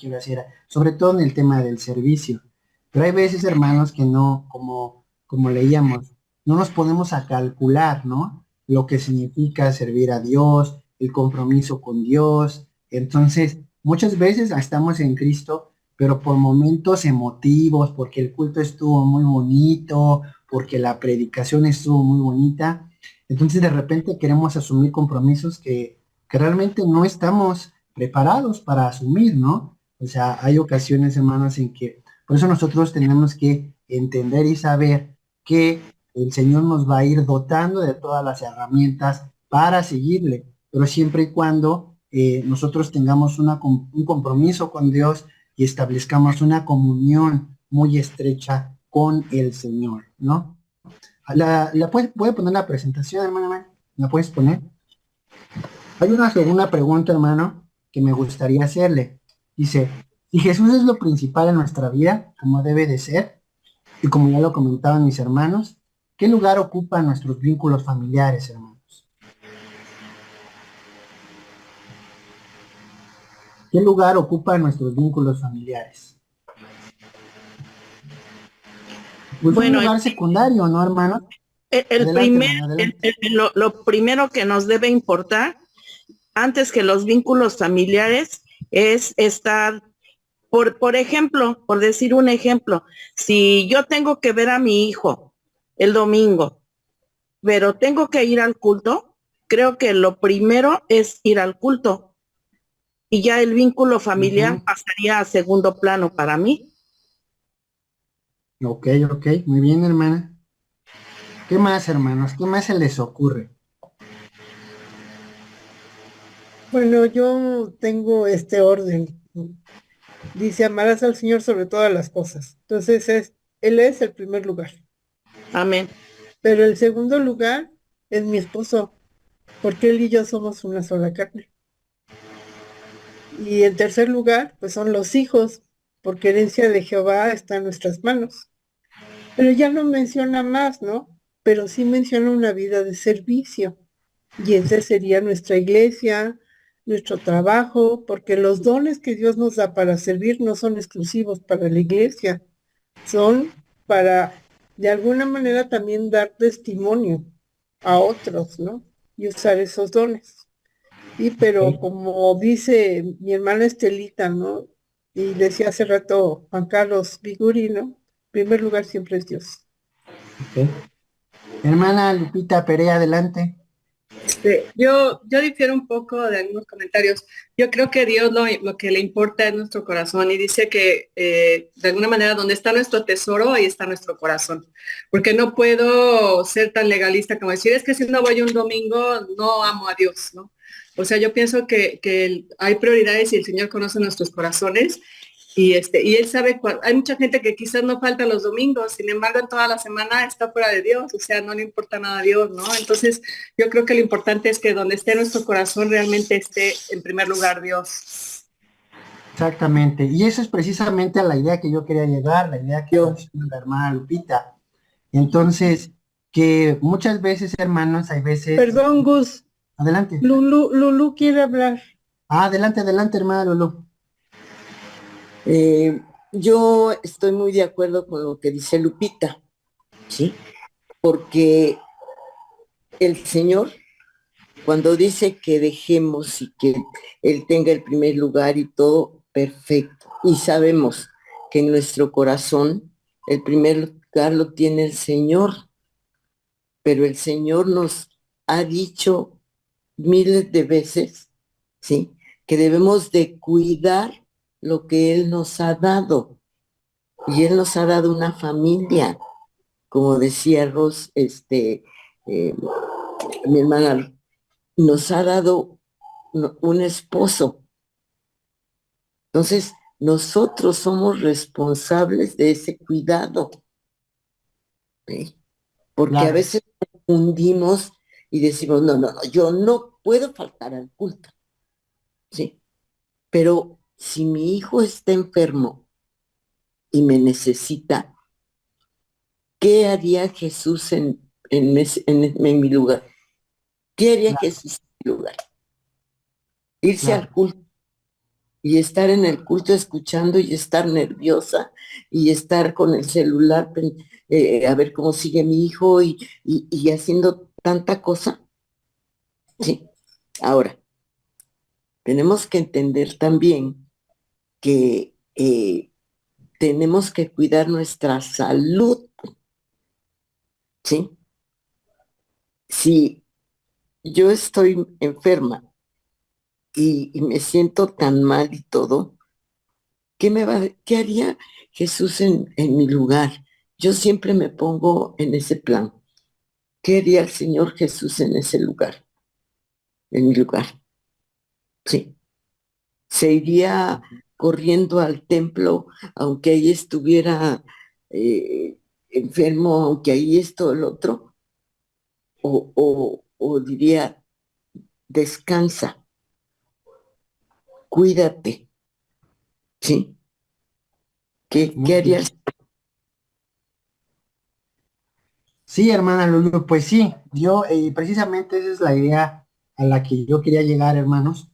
sobre todo en el tema del servicio. Pero hay veces, hermanos, que no, como leíamos, no nos ponemos a calcular, ¿no? Lo que significa servir a Dios, el compromiso con Dios. Entonces, muchas veces estamos en Cristo, pero por momentos emotivos, porque el culto estuvo muy bonito, porque la predicación estuvo muy bonita. Entonces de repente queremos asumir compromisos que realmente no estamos preparados para asumir, ¿no? O sea, hay ocasiones, hermanos, en que por eso nosotros tenemos que entender y saber que el Señor nos va a ir dotando de todas las herramientas para seguirle, pero siempre y cuando nosotros tengamos un compromiso con Dios y establezcamos una comunión muy estrecha con el Señor, ¿no? ¿Puede poner la presentación, hermano? ¿La puedes poner? Hay una segunda pregunta, hermano, que me gustaría hacerle. Dice, si Jesús es lo principal en nuestra vida, como debe de ser, y como ya lo comentaban mis hermanos, ¿qué lugar ocupan nuestros vínculos familiares, hermanos? ¿Qué lugar ocupan nuestros vínculos familiares? Pues bueno, un lugar secundario, ¿no, hermano? Lo primero que nos debe importar, antes que los vínculos familiares, es estar, por ejemplo, por decir un ejemplo, si yo tengo que ver a mi hijo el domingo, pero tengo que ir al culto, creo que lo primero es ir al culto, y ya el vínculo familiar pasaría a segundo plano para mí. Ok, muy bien, hermana. ¿Qué más, hermanos? ¿Qué más se les ocurre? Bueno, yo tengo este orden. Dice, amarás al Señor sobre todas las cosas. Entonces, Él es el primer lugar. Amén. Pero el segundo lugar es mi esposo, porque él y yo somos una sola carne. Y en tercer lugar, pues son los hijos, porque herencia de Jehová está en nuestras manos. Pero ya no menciona más, ¿no? pero sí menciona una vida de servicio. Y esa sería nuestra iglesia, nuestro trabajo, porque los dones que Dios nos da para servir no son exclusivos para la iglesia, son para, de alguna manera, también dar testimonio a otros, ¿no? Y usar esos dones. Sí, pero como dice mi hermana Estelita, ¿no? Y decía hace rato Juan Carlos Viguri, ¿no? En primer lugar siempre es Dios. Ok. Hermana Lupita Perea, adelante. Yo difiero un poco de algunos comentarios. Yo creo que Dios lo que le importa es nuestro corazón y dice que de alguna manera donde está nuestro tesoro, ahí está nuestro corazón. Porque no puedo ser tan legalista como decir, es que si no voy un domingo, no amo a Dios, ¿no? O sea, yo pienso que hay prioridades y el Señor conoce nuestros corazones y él sabe hay mucha gente que quizás no falta los domingos, sin embargo en toda la semana está fuera de Dios, o sea, no le importa nada a Dios, ¿no? Entonces yo creo que lo importante es que donde esté nuestro corazón realmente esté en primer lugar Dios. Exactamente. Y eso es precisamente a la idea que yo quería llegar, la idea que menciona la hermana Lupita. Entonces, que muchas veces, hermanos, hay veces... Perdón, Gus. Adelante. Lulu quiere hablar. Adelante, adelante, hermana Lulu. Yo estoy muy de acuerdo con lo que dice Lupita, ¿sí? Porque el Señor, cuando dice que dejemos y que Él tenga el primer lugar y todo, perfecto. Y sabemos que en nuestro corazón el primer lugar lo tiene el Señor, pero el Señor nos ha dicho miles de veces, ¿sí? Que debemos de cuidar lo que Él nos ha dado. Y Él nos ha dado una familia, como decía Ros, mi hermana, nos ha dado un esposo. Entonces, nosotros somos responsables de ese cuidado, ¿sí? Porque Claro. a veces confundimos y decimos, no, yo no puedo faltar al culto, ¿sí? Pero si mi hijo está enfermo y me necesita, ¿qué haría Jesús en mi lugar? ¿Qué haría Jesús en mi lugar? Irse al culto y estar en el culto escuchando y estar nerviosa y estar con el celular a ver cómo sigue mi hijo y haciendo tanta cosa. Sí. Ahora, tenemos que entender también que tenemos que cuidar nuestra salud. ¿Sí? Si yo estoy enferma y me siento tan mal y todo, ¿qué haría Jesús en mi lugar? Yo siempre me pongo en ese plan. ¿Qué haría el Señor Jesús en ese lugar? En mi lugar. Sí. Se iría corriendo al templo, aunque ahí estuviera enfermo, aunque ahí esto, el otro, o diría, descansa, cuídate. ¿Sí? ¿Qué harías? Sí, hermana Lulu, pues sí, yo precisamente esa es la idea a la que yo quería llegar, hermanos,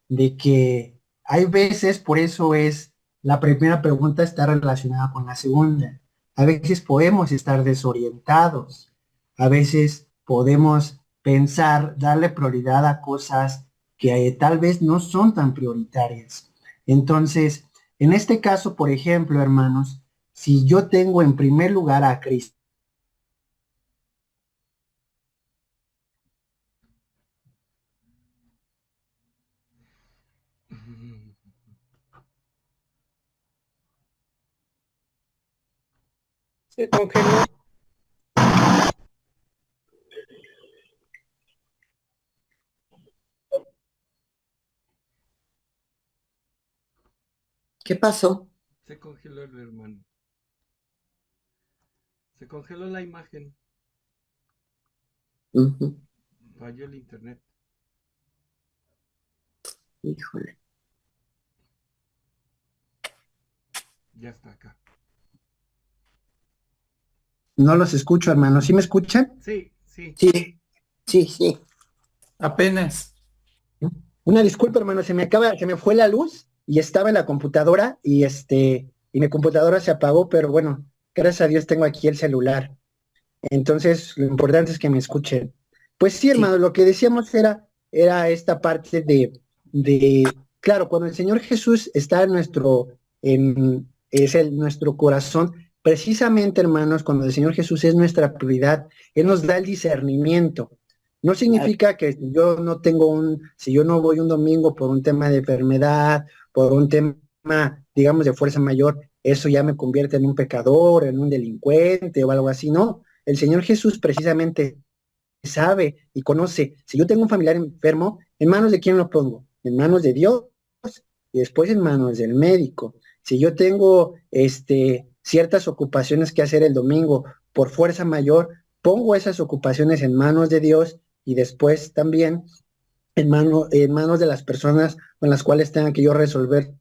de que hay veces, por eso es, la primera pregunta está relacionada con la segunda. A veces podemos estar desorientados, a veces podemos pensar, darle prioridad a cosas que tal vez no son tan prioritarias. Entonces, en este caso, por ejemplo, hermanos, si yo tengo en primer lugar a Cristo, Se congeló. ¿Qué pasó? Se congeló el hermano. Se congeló la imagen. Uh-huh. Falló el internet. Híjole. Ya está acá. No los escucho, hermanos. ¿Sí me escuchan? Sí, sí. Sí, sí, sí. Apenas. Una disculpa, hermano, se me fue la luz y estaba en la computadora y mi computadora se apagó, pero bueno, gracias a Dios tengo aquí el celular. Entonces, lo importante es que me escuchen. Pues sí, hermano, lo que decíamos era esta parte claro, cuando el Señor Jesús está nuestro corazón, precisamente, hermanos, cuando el Señor Jesús es nuestra prioridad, Él nos da el discernimiento. No significa que si yo no voy un domingo por un tema de enfermedad, por un tema, digamos, de fuerza mayor, eso ya me convierte en un pecador, en un delincuente o algo así, no. El Señor Jesús precisamente sabe y conoce, si yo tengo un familiar enfermo, ¿en manos de quién lo pongo? En manos de Dios y después en manos del médico. Si yo tengo ciertas ocupaciones que hacer el domingo por fuerza mayor, pongo esas ocupaciones en manos de Dios y después también en manos de las personas con las cuales tenga que yo resolver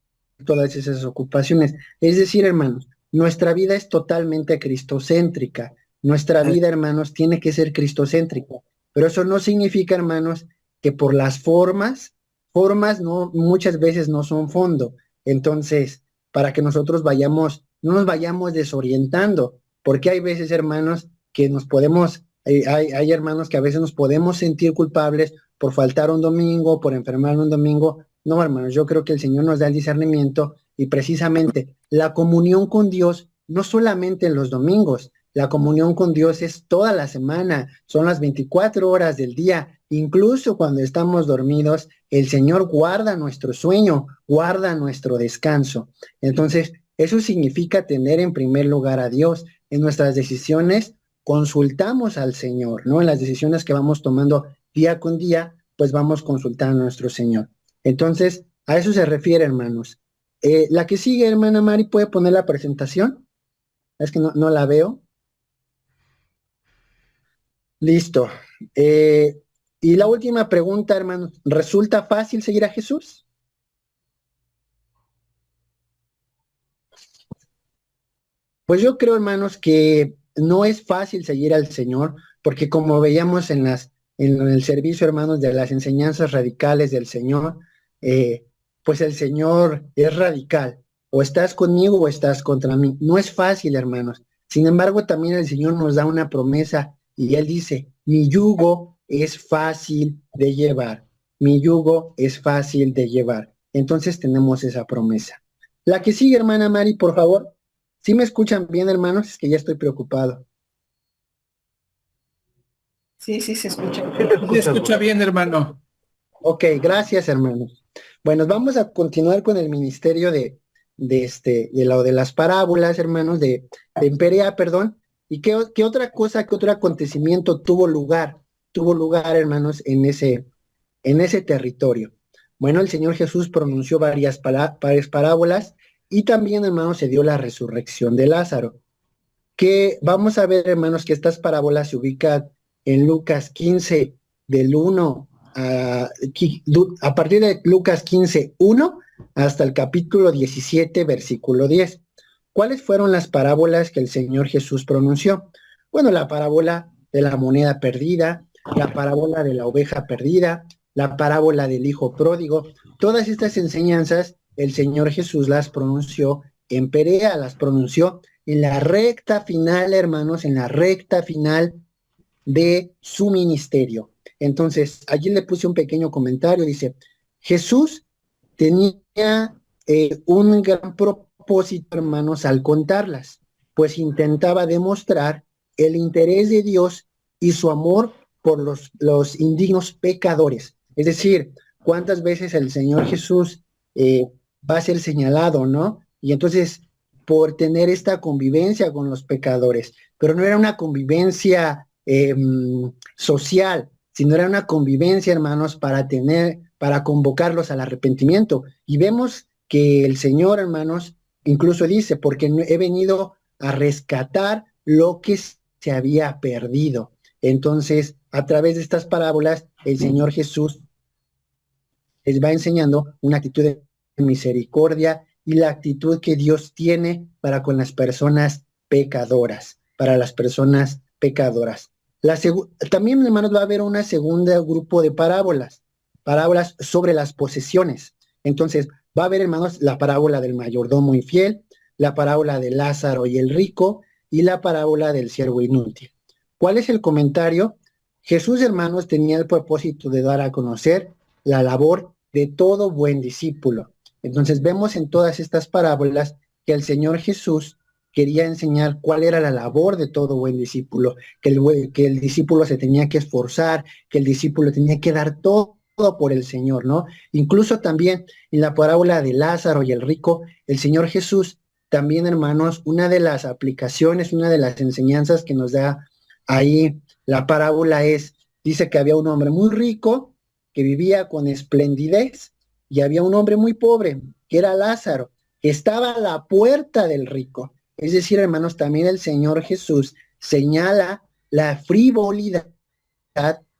todas esas ocupaciones. Es decir, hermanos, nuestra vida es totalmente cristocéntrica. Nuestra vida, hermanos, tiene que ser cristocéntrica. Pero eso no significa, hermanos, que por las formas no, muchas veces no son fondo. Entonces, para que nosotros no nos vayamos desorientando, porque hay veces, hermanos, que hay hermanos que a veces nos podemos sentir culpables por faltar un domingo, por enfermar un domingo. No, hermanos, yo creo que el Señor nos da el discernimiento y precisamente la comunión con Dios, no solamente en los domingos, la comunión con Dios es toda la semana, son las 24 horas del día, incluso cuando estamos dormidos, el Señor guarda nuestro sueño, guarda nuestro descanso. Entonces, eso significa tener en primer lugar a Dios. En nuestras decisiones consultamos al Señor, ¿no? En las decisiones que vamos tomando día con día, pues vamos consultando a nuestro Señor. Entonces, a eso se refiere, hermanos. La que sigue, hermana Mari, ¿puede poner la presentación? Es que no la veo. Listo. Y la última pregunta, hermanos. ¿Resulta fácil seguir a Jesús? Pues yo creo, hermanos, que no es fácil seguir al Señor, porque como veíamos en el servicio, hermanos, de las enseñanzas radicales del Señor, pues el Señor es radical. O estás conmigo o estás contra mí. No es fácil, hermanos. Sin embargo, también el Señor nos da una promesa y Él dice, mi yugo es fácil de llevar. Mi yugo es fácil de llevar. Entonces tenemos esa promesa. La que sigue, hermana Mari, por favor. ¿Sí me escuchan bien, hermanos? Es que ya estoy preocupado. Sí, se escucha. Se escucha bien, hermano. Ok, gracias, hermanos. Bueno, vamos a continuar con el ministerio de las parábolas, hermanos, de Perea, perdón. ¿Y qué otra cosa, qué otro acontecimiento tuvo lugar, hermanos, en ese territorio? Bueno, el Señor Jesús pronunció varias parábolas y también, hermanos, se dio la resurrección de Lázaro. Que vamos a ver, hermanos, que estas parábolas se ubican en Lucas 15, del 1 a partir de Lucas 15, 1 hasta el capítulo 17, versículo 10. ¿Cuáles fueron las parábolas que el Señor Jesús pronunció? Bueno, la parábola de la moneda perdida, la parábola de la oveja perdida, la parábola del hijo pródigo. Todas estas enseñanzas el Señor Jesús las pronunció en Perea, las pronunció en la recta final, hermanos, en la recta final de su ministerio. Entonces, allí le puse un pequeño comentario, dice, Jesús tenía un gran propósito, hermanos, al contarlas, pues intentaba demostrar el interés de Dios y su amor por los indignos pecadores. Es decir, cuántas veces el Señor Jesús va a ser señalado, ¿no? Y entonces, por tener esta convivencia con los pecadores, pero no era una convivencia social, sino era una convivencia, hermanos, para convocarlos al arrepentimiento. Y vemos que el Señor, hermanos, incluso dice, porque he venido a rescatar lo que se había perdido. Entonces, a través de estas parábolas, el Señor Jesús les va enseñando una actitud de misericordia y la actitud que Dios tiene para con las personas pecadoras, para las personas pecadoras. También, hermanos, va a haber una segunda grupo de parábolas sobre las posesiones. Entonces, va a haber, hermanos, la parábola del mayordomo infiel, la parábola de Lázaro y el rico, y la parábola del siervo inútil. ¿Cuál es el comentario? Jesús, hermanos, tenía el propósito de dar a conocer la labor de todo buen discípulo. Entonces vemos en todas estas parábolas que el Señor Jesús quería enseñar cuál era la labor de todo buen discípulo, que el discípulo se tenía que esforzar, que el discípulo tenía que dar todo por el Señor, ¿no? Incluso también en la parábola de Lázaro y el rico, el Señor Jesús también, hermanos, una de las aplicaciones, una de las enseñanzas que nos da ahí la parábola dice que había un hombre muy rico que vivía con esplendidez y había un hombre muy pobre, que era Lázaro, que estaba a la puerta del rico. Es decir, hermanos, también el Señor Jesús señala la frivolidad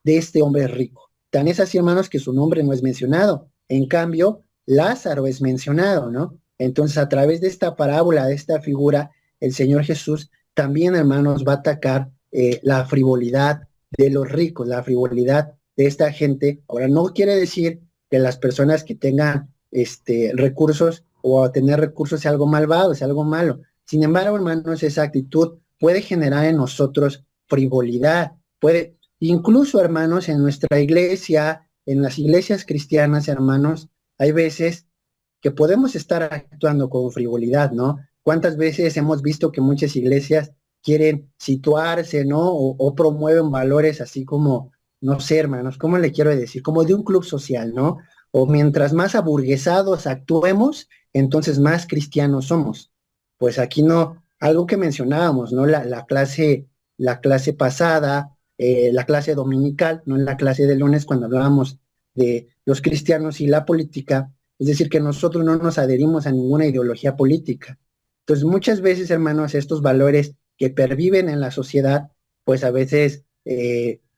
de este hombre rico. Tan es así, hermanos, que su nombre no es mencionado. En cambio, Lázaro es mencionado, ¿no? Entonces, a través de esta parábola, de esta figura, el Señor Jesús también, hermanos, va a atacar la frivolidad de los ricos, la frivolidad de esta gente. Ahora, no quiere decir que las personas que tengan recursos o tener recursos sea algo malvado, sea algo malo. Sin embargo, hermanos, esa actitud puede generar en nosotros frivolidad, puede, incluso, hermanos, en nuestra iglesia, en las iglesias cristianas, hermanos, hay veces que podemos estar actuando con frivolidad, ¿no? ¿Cuántas veces hemos visto que muchas iglesias quieren situarse, ¿no? O promueven valores así como, no sé, hermanos, ¿cómo le quiero decir? Como de un club social, ¿no? O mientras más aburguesados actuemos, entonces más cristianos somos. Pues aquí no, algo que mencionábamos, ¿no? La clase pasada, la clase dominical, no en la clase de lunes cuando hablábamos de los cristianos y la política, es decir, que nosotros no nos adherimos a ninguna ideología política. Entonces, muchas veces, hermanos, estos valores que perviven en la sociedad, pues a veces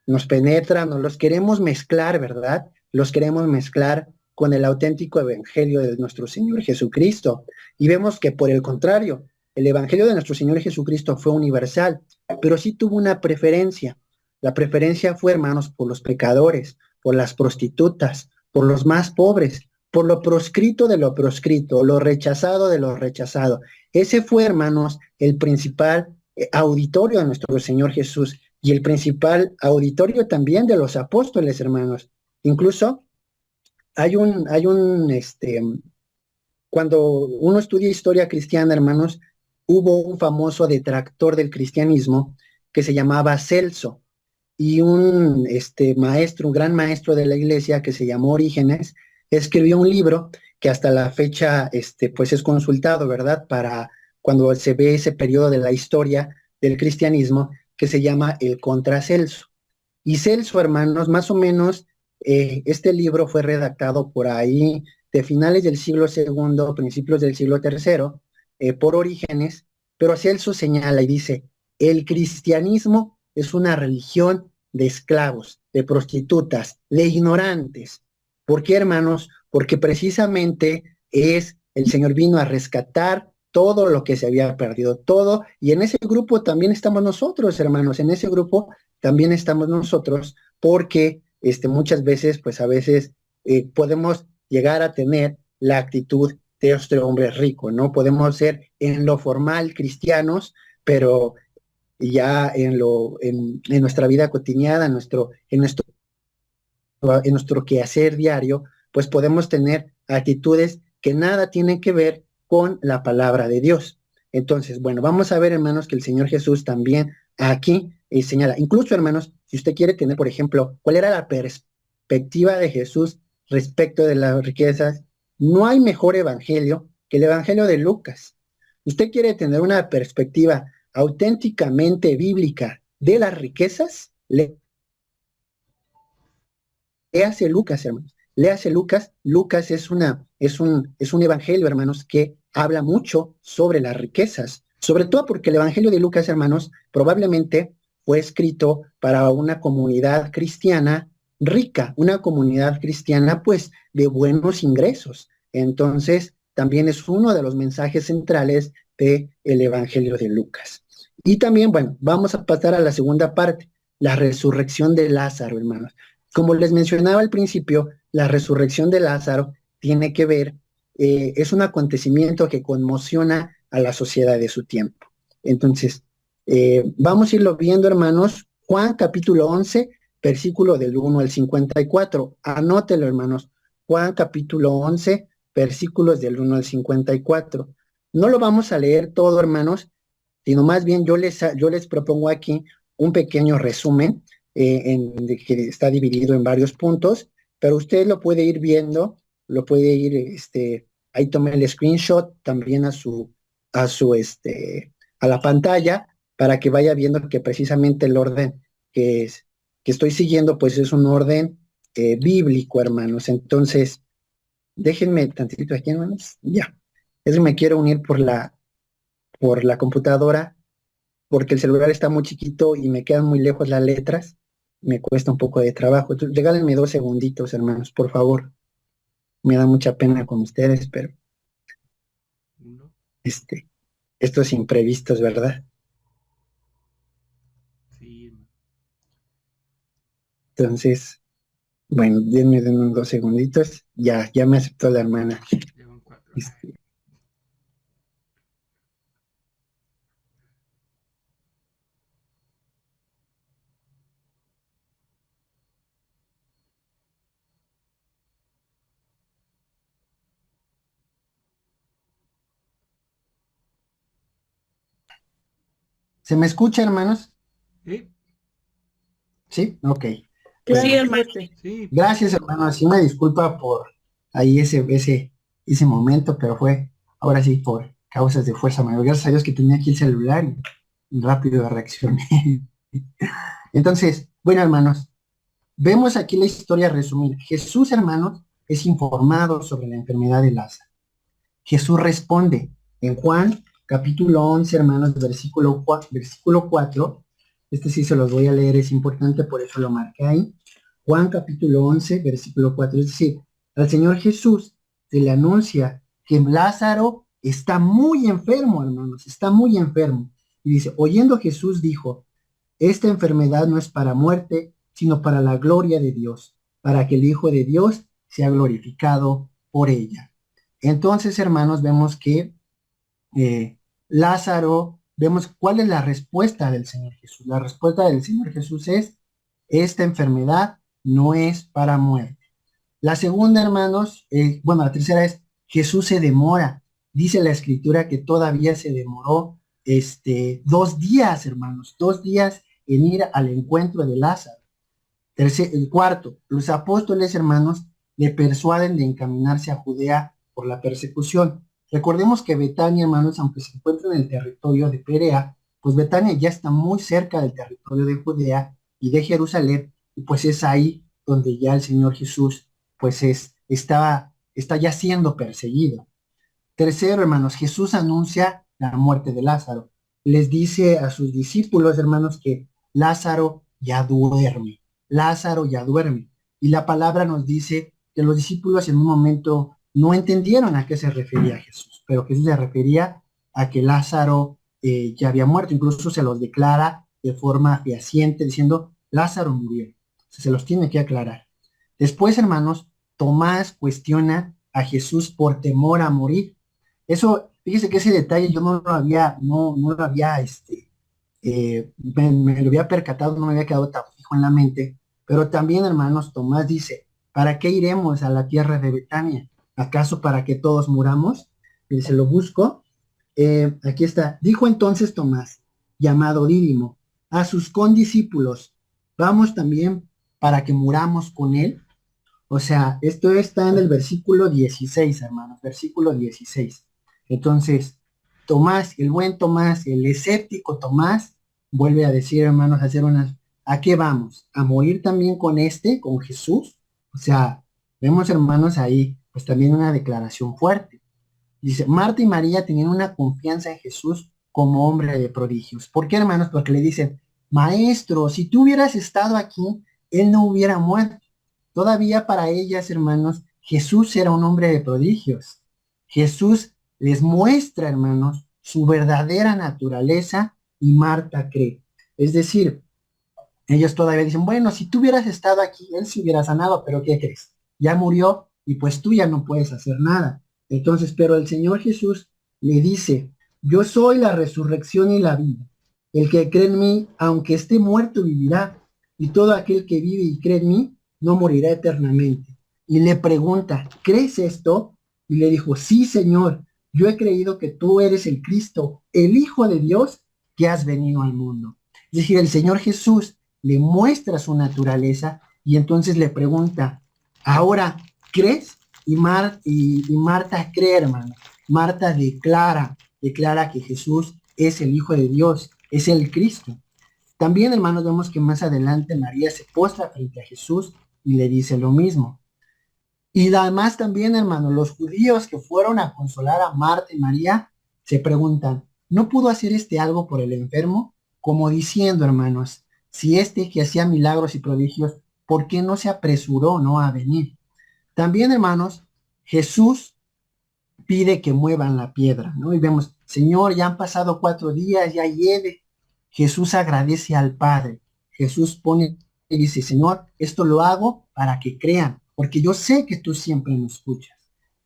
nos penetran o los queremos mezclar, ¿verdad? Los queremos mezclar con el auténtico evangelio de nuestro Señor Jesucristo. Y vemos que, por el contrario, el evangelio de nuestro Señor Jesucristo fue universal, pero sí tuvo una preferencia. La preferencia fue, hermanos, por los pecadores, por las prostitutas, por los más pobres, por lo proscrito de lo proscrito, lo rechazado de lo rechazado. Ese fue, hermanos, el principal auditorio de nuestro Señor Jesús y el principal auditorio también de los apóstoles, hermanos. Incluso cuando uno estudia historia cristiana, hermanos, hubo un famoso detractor del cristianismo que se llamaba Celso, y un maestro, un gran maestro de la iglesia que se llamó Orígenes, escribió un libro que hasta la fecha pues es consultado, ¿verdad? Para cuando se ve ese periodo de la historia del cristianismo, que se llama el Contra Celso. Y Celso, hermanos, más o menos, este libro fue redactado por ahí de finales del siglo II, principios del siglo III, por Orígenes, pero Celso señala y dice, el cristianismo es una religión de esclavos, de prostitutas, de ignorantes. ¿Por qué, hermanos? Porque precisamente el Señor vino a rescatar todo lo que se había perdido, todo, y en ese grupo también estamos nosotros, hermanos, en ese grupo también estamos nosotros, porque muchas veces, pues a veces podemos llegar a tener la actitud de este hombre rico, ¿no? Podemos ser en lo formal cristianos, pero ya en nuestra vida cotidiana, en nuestro quehacer diario, pues podemos tener actitudes que nada tienen que ver con la palabra de Dios. Entonces, bueno, vamos a ver, hermanos, que el Señor Jesús también aquí señala, incluso, hermanos, si usted quiere tener, por ejemplo, cuál era la perspectiva de Jesús respecto de las riquezas, no hay mejor evangelio que el evangelio de Lucas. Usted quiere tener una perspectiva auténticamente bíblica de las riquezas, léase Lucas, hermanos. Léase Lucas. Lucas es un evangelio, hermanos, que habla mucho sobre las riquezas, sobre todo porque el evangelio de Lucas, hermanos, probablemente fue escrito para una comunidad cristiana rica, una comunidad cristiana, pues, de buenos ingresos. Entonces, también es uno de los mensajes centrales del evangelio de Lucas. Y también, bueno, vamos a pasar a la segunda parte, la resurrección de Lázaro, hermanos. Como les mencionaba al principio, la resurrección de Lázaro tiene que ver, es un acontecimiento que conmociona a la sociedad de su tiempo. Entonces, vamos a irlo viendo, hermanos. Juan capítulo 11, versículo del 1 al 54. Anótelo, hermanos. Juan capítulo 11, versículos del 1 al 54. No lo vamos a leer todo, hermanos, sino más bien yo les propongo aquí un pequeño resumen que está dividido en varios puntos, pero usted lo puede ir viendo, lo puede ir, ahí tomé el screenshot también a la pantalla para que vaya viendo que precisamente el orden que estoy siguiendo, pues es un orden bíblico, hermanos. Entonces, déjenme tantito aquí, hermanos. Ya. Es que me quiero unir por la computadora, porque el celular está muy chiquito y me quedan muy lejos las letras, me cuesta un poco de trabajo. Entonces, regálenme 2 segunditos, hermanos, por favor. Me da mucha pena con ustedes, pero estos imprevistos, ¿verdad? Sí. Entonces, bueno, denme 2 segunditos. Ya me aceptó la hermana. ¿Se me escucha, hermanos? Sí. ¿Sí? Ok. Sí, hermano. Sí. Gracias, hermano. Sí, me disculpa por ahí ese momento, pero fue ahora sí por causas de fuerza mayor. Gracias a Dios que tenía aquí el celular y rápido reaccioné. Entonces, bueno, hermanos, vemos aquí la historia resumida. Jesús, hermanos, es informado sobre la enfermedad de Lázaro. Jesús responde en Juan capítulo 11, hermanos, versículo 4. Este sí se los voy a leer, es importante, por eso lo marqué ahí. Juan capítulo 11, versículo 4. Es decir, al Señor Jesús se le anuncia que Lázaro está muy enfermo, hermanos, está muy enfermo. Y dice, oyendo Jesús dijo, esta enfermedad no es para muerte, sino para la gloria de Dios, para que el Hijo de Dios sea glorificado por ella. Entonces, hermanos, vemos que Lázaro, vemos cuál es la respuesta del Señor Jesús. La respuesta del Señor Jesús es, esta enfermedad no es para muerte. La segunda, hermanos, la tercera es, Jesús se demora. Dice la Escritura que todavía se demoró 2 días, hermanos, 2 días en ir al encuentro de Lázaro. Cuarto, los apóstoles, hermanos, le persuaden de encaminarse a Judea por la persecución. Recordemos que Betania, hermanos, aunque se encuentra en el territorio de Perea, pues Betania ya está muy cerca del territorio de Judea y de Jerusalén, y pues es ahí donde ya el Señor Jesús, pues está ya siendo perseguido. Tercero, hermanos, Jesús anuncia la muerte de Lázaro. Les dice a sus discípulos, hermanos, que Lázaro ya duerme. Lázaro ya duerme. Y la palabra nos dice que los discípulos en un momento no entendieron a qué se refería Jesús, pero Jesús se refería a que Lázaro ya había muerto. Incluso se los declara de forma fehaciente, diciendo, Lázaro murió. Se los tiene que aclarar. Después, hermanos, Tomás cuestiona a Jesús por temor a morir. Eso, fíjese que ese detalle yo no lo había, me lo había percatado, no me había quedado tan fijo en la mente, pero también, hermanos, Tomás dice, ¿para qué iremos a la tierra de Betania? ¿Acaso para que todos muramos? Y se lo busco, aquí está, dijo entonces Tomás, llamado Dídimo, a sus condiscípulos, ¿vamos también para que muramos con él? O sea, esto está en el versículo 16, hermanos, versículo 16. Entonces, Tomás, el buen Tomás, el escéptico Tomás, vuelve a decir, hermanos, ¿a qué vamos? ¿A morir también con con Jesús? O sea, vemos, hermanos, ahí, pues también una declaración fuerte. Dice, Marta y María tenían una confianza en Jesús como hombre de prodigios. ¿Por qué, hermanos? Porque le dicen, maestro, si tú hubieras estado aquí, él no hubiera muerto. Todavía para ellas, hermanos, Jesús era un hombre de prodigios. Jesús les muestra, hermanos, su verdadera naturaleza y Marta cree. Es decir, ellos todavía dicen, bueno, si tú hubieras estado aquí, él se hubiera sanado, pero ¿qué crees? Ya murió y pues tú ya no puedes hacer nada. Entonces, pero el Señor Jesús le dice, yo soy la resurrección y la vida. El que cree en mí, aunque esté muerto, vivirá. Y todo aquel que vive y cree en mí, no morirá eternamente. Y le pregunta, ¿crees esto? Y le dijo, sí, Señor, yo he creído que tú eres el Cristo, el Hijo de Dios, que has venido al mundo. Es decir, el Señor Jesús le muestra su naturaleza y entonces le pregunta, ahora, ¿crees? Y Marta cree, hermano. Marta declara que Jesús es el Hijo de Dios, es el Cristo. También, hermanos, vemos que más adelante María se postra frente a Jesús y le dice lo mismo. Y además también, hermanos, los judíos que fueron a consolar a Marta y María se preguntan, ¿no pudo hacer algo por el enfermo? Como diciendo, hermanos, si que hacía milagros y prodigios, ¿por qué no se apresuró, no, a venir? También, hermanos, Jesús pide que muevan la piedra, ¿no? Y vemos, Señor, ya han pasado 4 días, ya lleve. Jesús agradece al Padre. Jesús pone y dice, Señor, esto lo hago para que crean, porque yo sé que tú siempre me escuchas.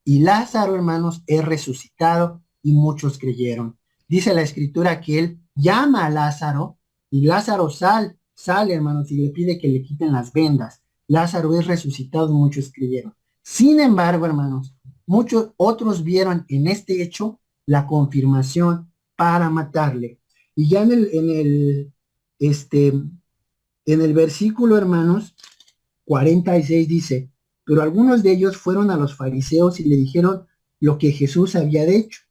Y Lázaro, hermanos, es resucitado y muchos creyeron. Dice la Escritura que él llama a Lázaro y Lázaro sale, hermanos, y le pide que le quiten las vendas. Lázaro es resucitado y muchos creyeron. Sin embargo, hermanos, muchos otros vieron en este hecho la confirmación para matarle. Y ya en el versículo, hermanos, 46 dice, pero algunos de ellos fueron a los fariseos y le dijeron lo que Jesús había hecho.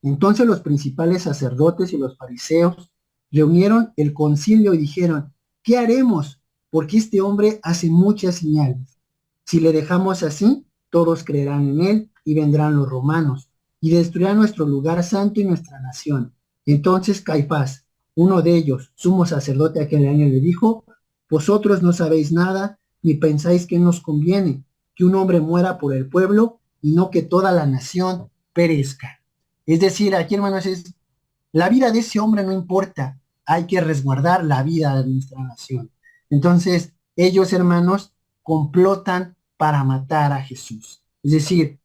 Entonces los principales sacerdotes y los fariseos reunieron el concilio y dijeron, ¿qué haremos? Porque este hombre hace muchas señales. Si le dejamos así, todos creerán en él y vendrán los romanos y destruirán nuestro lugar santo y nuestra nación. Entonces Caifás, uno de ellos, sumo sacerdote aquel año, le dijo, vosotros no sabéis nada, ni pensáis que nos conviene que un hombre muera por el pueblo y no que toda la nación perezca. Es decir, aquí, hermanos, la vida de ese hombre no importa, hay que resguardar la vida de nuestra nación. Entonces, ellos, hermanos, complotan para matar a Jesús. Es decir,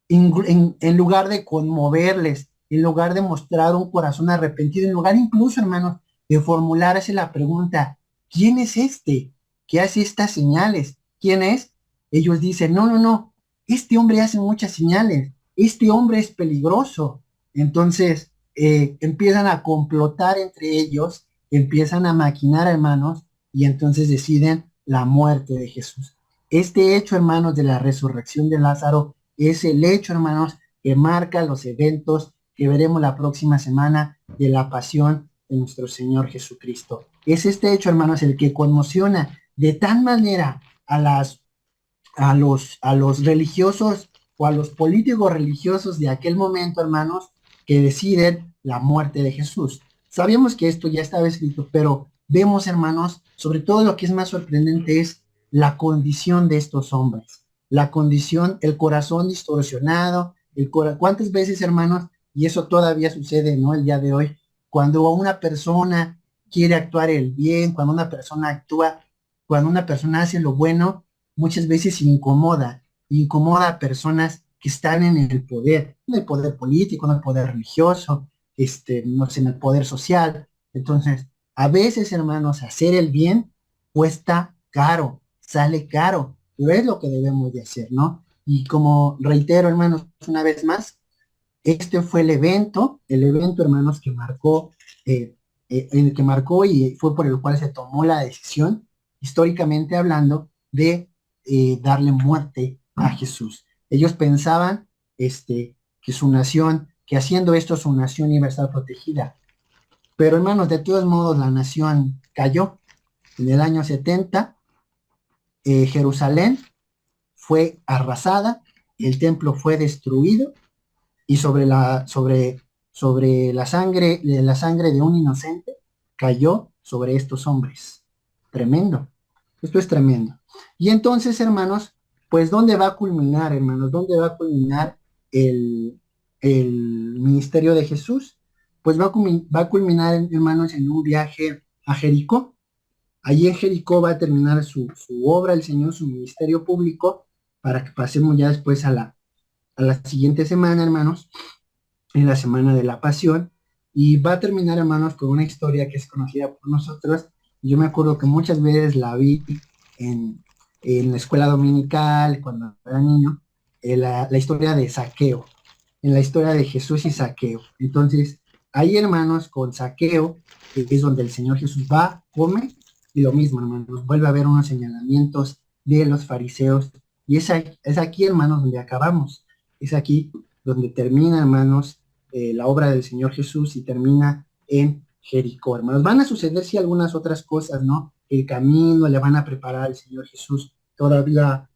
en lugar de conmoverles, en lugar de mostrar un corazón arrepentido, en lugar incluso, hermanos, de formularse la pregunta, ¿quién es este que hace estas señales? ¿Quién es? Ellos dicen, no, este hombre hace muchas señales, este hombre es peligroso. Entonces, empiezan a complotar entre ellos, empiezan a maquinar, hermanos, y entonces deciden la muerte de Jesús. Este hecho, hermanos, de la resurrección de Lázaro, es el hecho, hermanos, que marca los eventos que veremos la próxima semana de la pasión de nuestro Señor Jesucristo. Es este hecho, hermanos, el que conmociona de tal manera a los religiosos o a los políticos religiosos de aquel momento, hermanos, que deciden la muerte de Jesús. Sabíamos que esto ya estaba escrito, pero vemos, hermanos, sobre todo lo que es más sorprendente es la condición de estos hombres. La condición, el corazón distorsionado, ¿cuántas veces, hermanos? Y eso todavía sucede, ¿no? El día de hoy, cuando una persona quiere actuar el bien, cuando una persona hace lo bueno, muchas veces incomoda a personas que están en el poder político, en el poder religioso, no sé, en el poder social. Entonces, a veces, hermanos, hacer el bien cuesta caro, sale caro, pero es lo que debemos de hacer, ¿no? Y como reitero, hermanos, una vez más, este fue el evento, hermanos, que marcó, el que marcó y fue por el cual se tomó la decisión, históricamente hablando, de darle muerte a Jesús. Ellos pensaban que su nación, que haciendo esto su nación iba a estar protegida. Pero, hermanos, de todos modos la nación cayó. En el año 70, Jerusalén fue arrasada, el templo fue destruido y sobre la sangre de un inocente cayó sobre estos hombres. Tremendo. Esto es tremendo. Y entonces, hermanos, pues ¿dónde va a culminar, hermanos? ¿Dónde va a culminar el ministerio de Jesús? Pues pues va a culminar, hermanos, en un viaje a Jericó. Allí en Jericó va a terminar su obra, el Señor, su ministerio público, para que pasemos ya después a la siguiente semana, hermanos, en la semana de la Pasión, y va a terminar, hermanos, con una historia que es conocida por nosotros. Yo me acuerdo que muchas veces la vi en la escuela dominical, cuando era niño, la historia de Zaqueo, en la historia de Jesús y Zaqueo. Entonces, ahí, hermanos, con Zaqueo, que es donde el Señor Jesús va, come, y lo mismo, hermanos, vuelve a haber unos señalamientos de los fariseos, y es aquí, hermanos, donde acabamos. Es aquí donde termina, hermanos, la obra del Señor Jesús, y termina en Jericó, hermanos. Van a suceder, sí, algunas otras cosas, ¿no? El camino, le van a preparar al Señor Jesús todavía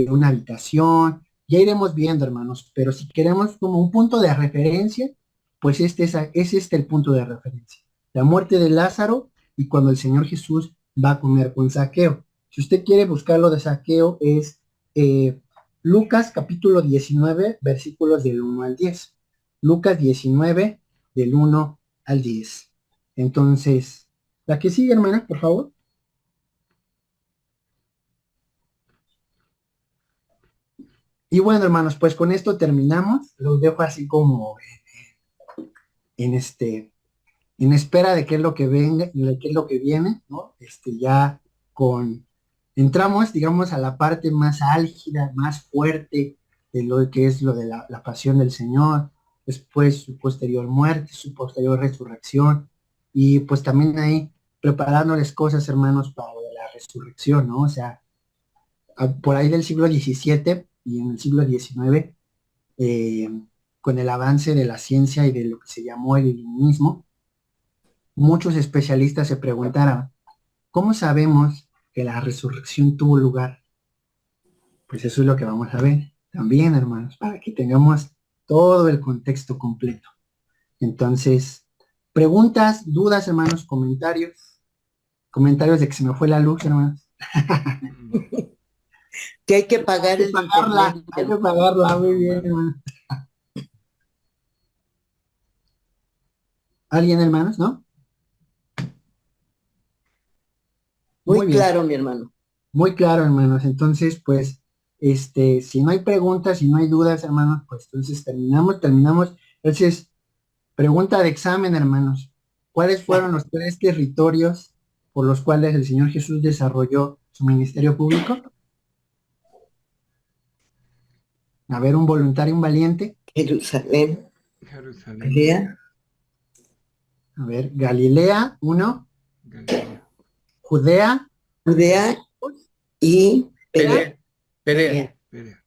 una habitación, ya iremos viendo, hermanos, pero si queremos como un punto de referencia, pues es el punto de referencia. La muerte de Lázaro y cuando el Señor Jesús va a comer con Zaqueo. Si usted quiere buscar lo de Zaqueo, es Lucas capítulo 19, versículos del 1 al 10. Lucas 19, del 1 al 10. Entonces, la que sigue, hermana, por favor. Y bueno, hermanos, pues con esto terminamos. Los dejo así como en espera de qué es lo que venga, de qué es lo que viene, ¿no? Ya entramos, digamos, a la parte más álgida, más fuerte de lo que es lo de la pasión del Señor, después su posterior muerte, su posterior resurrección, y pues también ahí preparándoles cosas, hermanos, para lo de la resurrección, ¿no? O sea, por ahí del siglo XVII y en el siglo XIX, con el avance de la ciencia y de lo que se llamó el iluminismo, muchos especialistas se preguntaron, ¿cómo sabemos que la resurrección tuvo lugar? Pues eso es lo que vamos a ver también, hermanos, para que tengamos todo el contexto completo. Entonces, preguntas, dudas, hermanos, comentarios de que se me fue la luz, hermanos. Que hay que pagar el internet. Hay que pagarla, muy bien, hermano. ¿Alguien, hermanos, no? Muy claro, mi hermano. Muy claro, hermanos. Entonces, pues, si no hay preguntas, si no hay dudas, hermanos, pues entonces terminamos. Entonces, pregunta de examen, hermanos. ¿Cuáles fueron los 3 territorios por los cuales el Señor Jesús desarrolló su ministerio público? A ver, un voluntario, un valiente. Jerusalén. Galilea. A ver, Galilea, 1. Judea y Perea.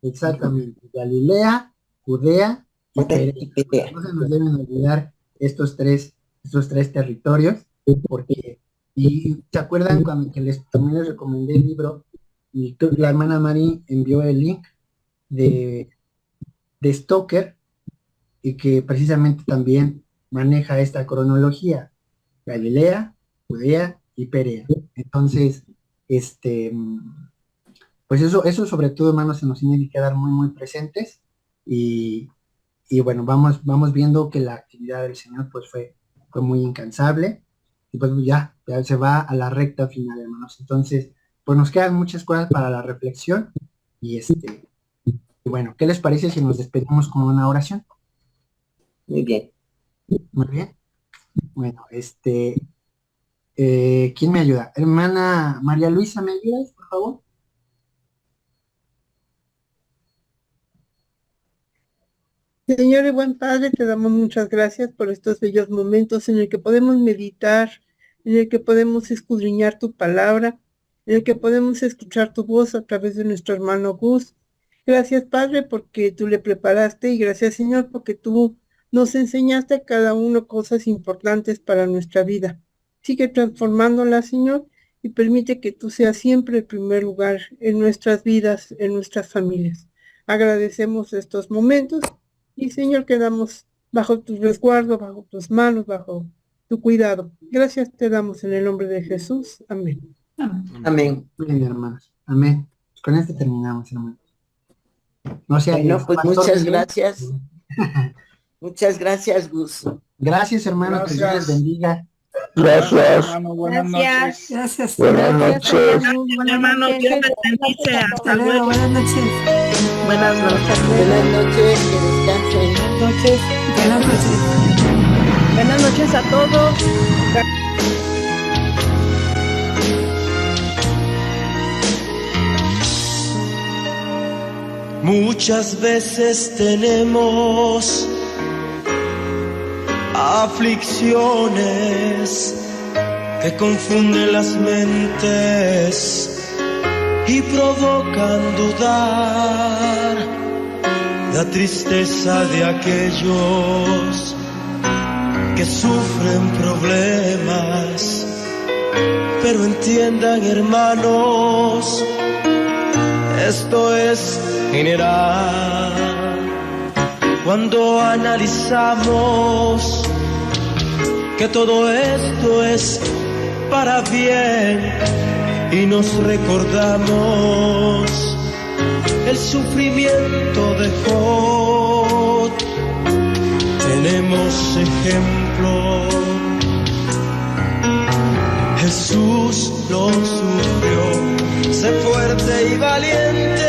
Exactamente. Galilea, Judea y Perea. No se nos deben olvidar estos tres territorios, porque, y ¿se acuerdan cuando también les recomendé el libro? Y la hermana Mari envió el link de Stoker, y que precisamente también maneja esta cronología: Galilea, Judea y Perea. Entonces, pues eso sobre todo, hermanos, se nos tiene que quedar muy, muy presentes, y bueno, vamos viendo que la actividad del Señor pues fue muy incansable, y pues ya se va a la recta final, hermanos. Entonces, pues nos quedan muchas cosas para la reflexión, y bueno, ¿qué les parece si nos despedimos con una oración? Muy bien. Muy bien. Bueno, ¿quién me ayuda? Hermana María Luisa, ¿me ayudas, por favor? Señor y buen Padre, te damos muchas gracias por estos bellos momentos en el que podemos meditar, en el que podemos escudriñar tu palabra, en el que podemos escuchar tu voz a través de nuestro hermano Gus. Gracias, Padre, porque tú le preparaste, y gracias, Señor, porque tú nos enseñaste a cada uno cosas importantes para nuestra vida. Sigue transformándola, Señor, y permite que tú seas siempre el primer lugar en nuestras vidas, en nuestras familias. Agradecemos estos momentos. Y Señor, quedamos bajo tu resguardo, bajo tus manos, bajo tu cuidado. Gracias te damos en el nombre de Jesús. Amén. Amén. Bien, hermanos. Amén. Con esto terminamos, hermanos. No sea bueno, pues muchas gracias. Muchas gracias, Gus. Gracias, hermano, que Dios les bendiga. Gracias. Hermano, buenas noches. Gracias. Buenas noches. Hermano, Dios te bendice. Hasta luego. Buenas noches. Buenas noches. Buenas noches, que descansen. Buenas noches. Buenas noches. Buenas noches a todos. Muchas veces tenemos aflicciones que confunden las mentes y provocan dudar. La tristeza de aquellos que sufren problemas, pero entiendan, hermanos, esto es general. Cuando analizamos que todo esto es para bien y nos recordamos el sufrimiento de Job, tenemos ejemplo. Jesús lo sufrió, sé fuerte y valiente,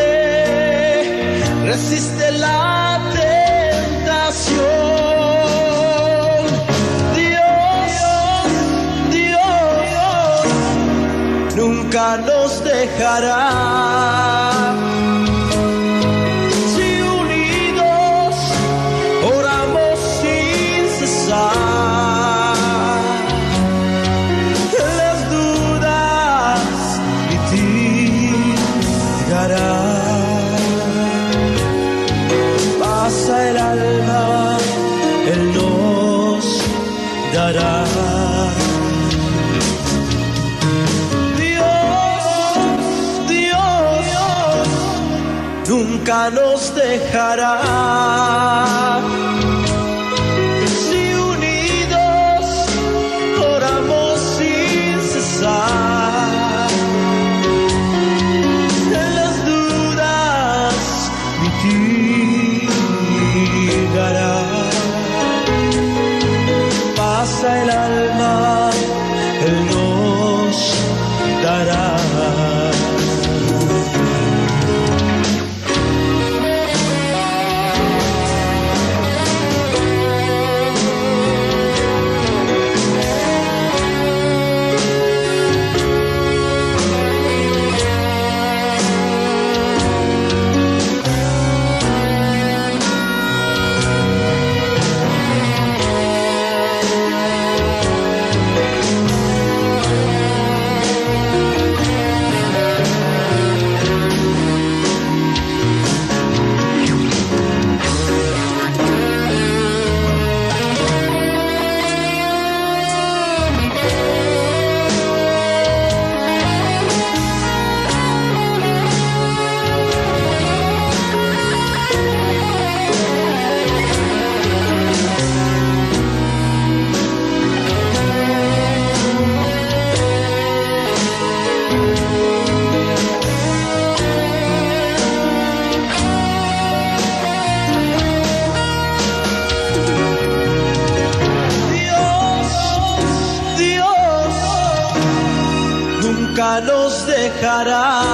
resiste la tentación. Dios nunca nos dejará. Si unidos oramos sin cesar, las dudas mitigarán. Pasa el alma, Él nos dará. Dios nunca nos dejará. Si unidos oramos sin cesar, las dudas mitigará. Pasa el alma, Él nos dará. Dios nunca nos dejará.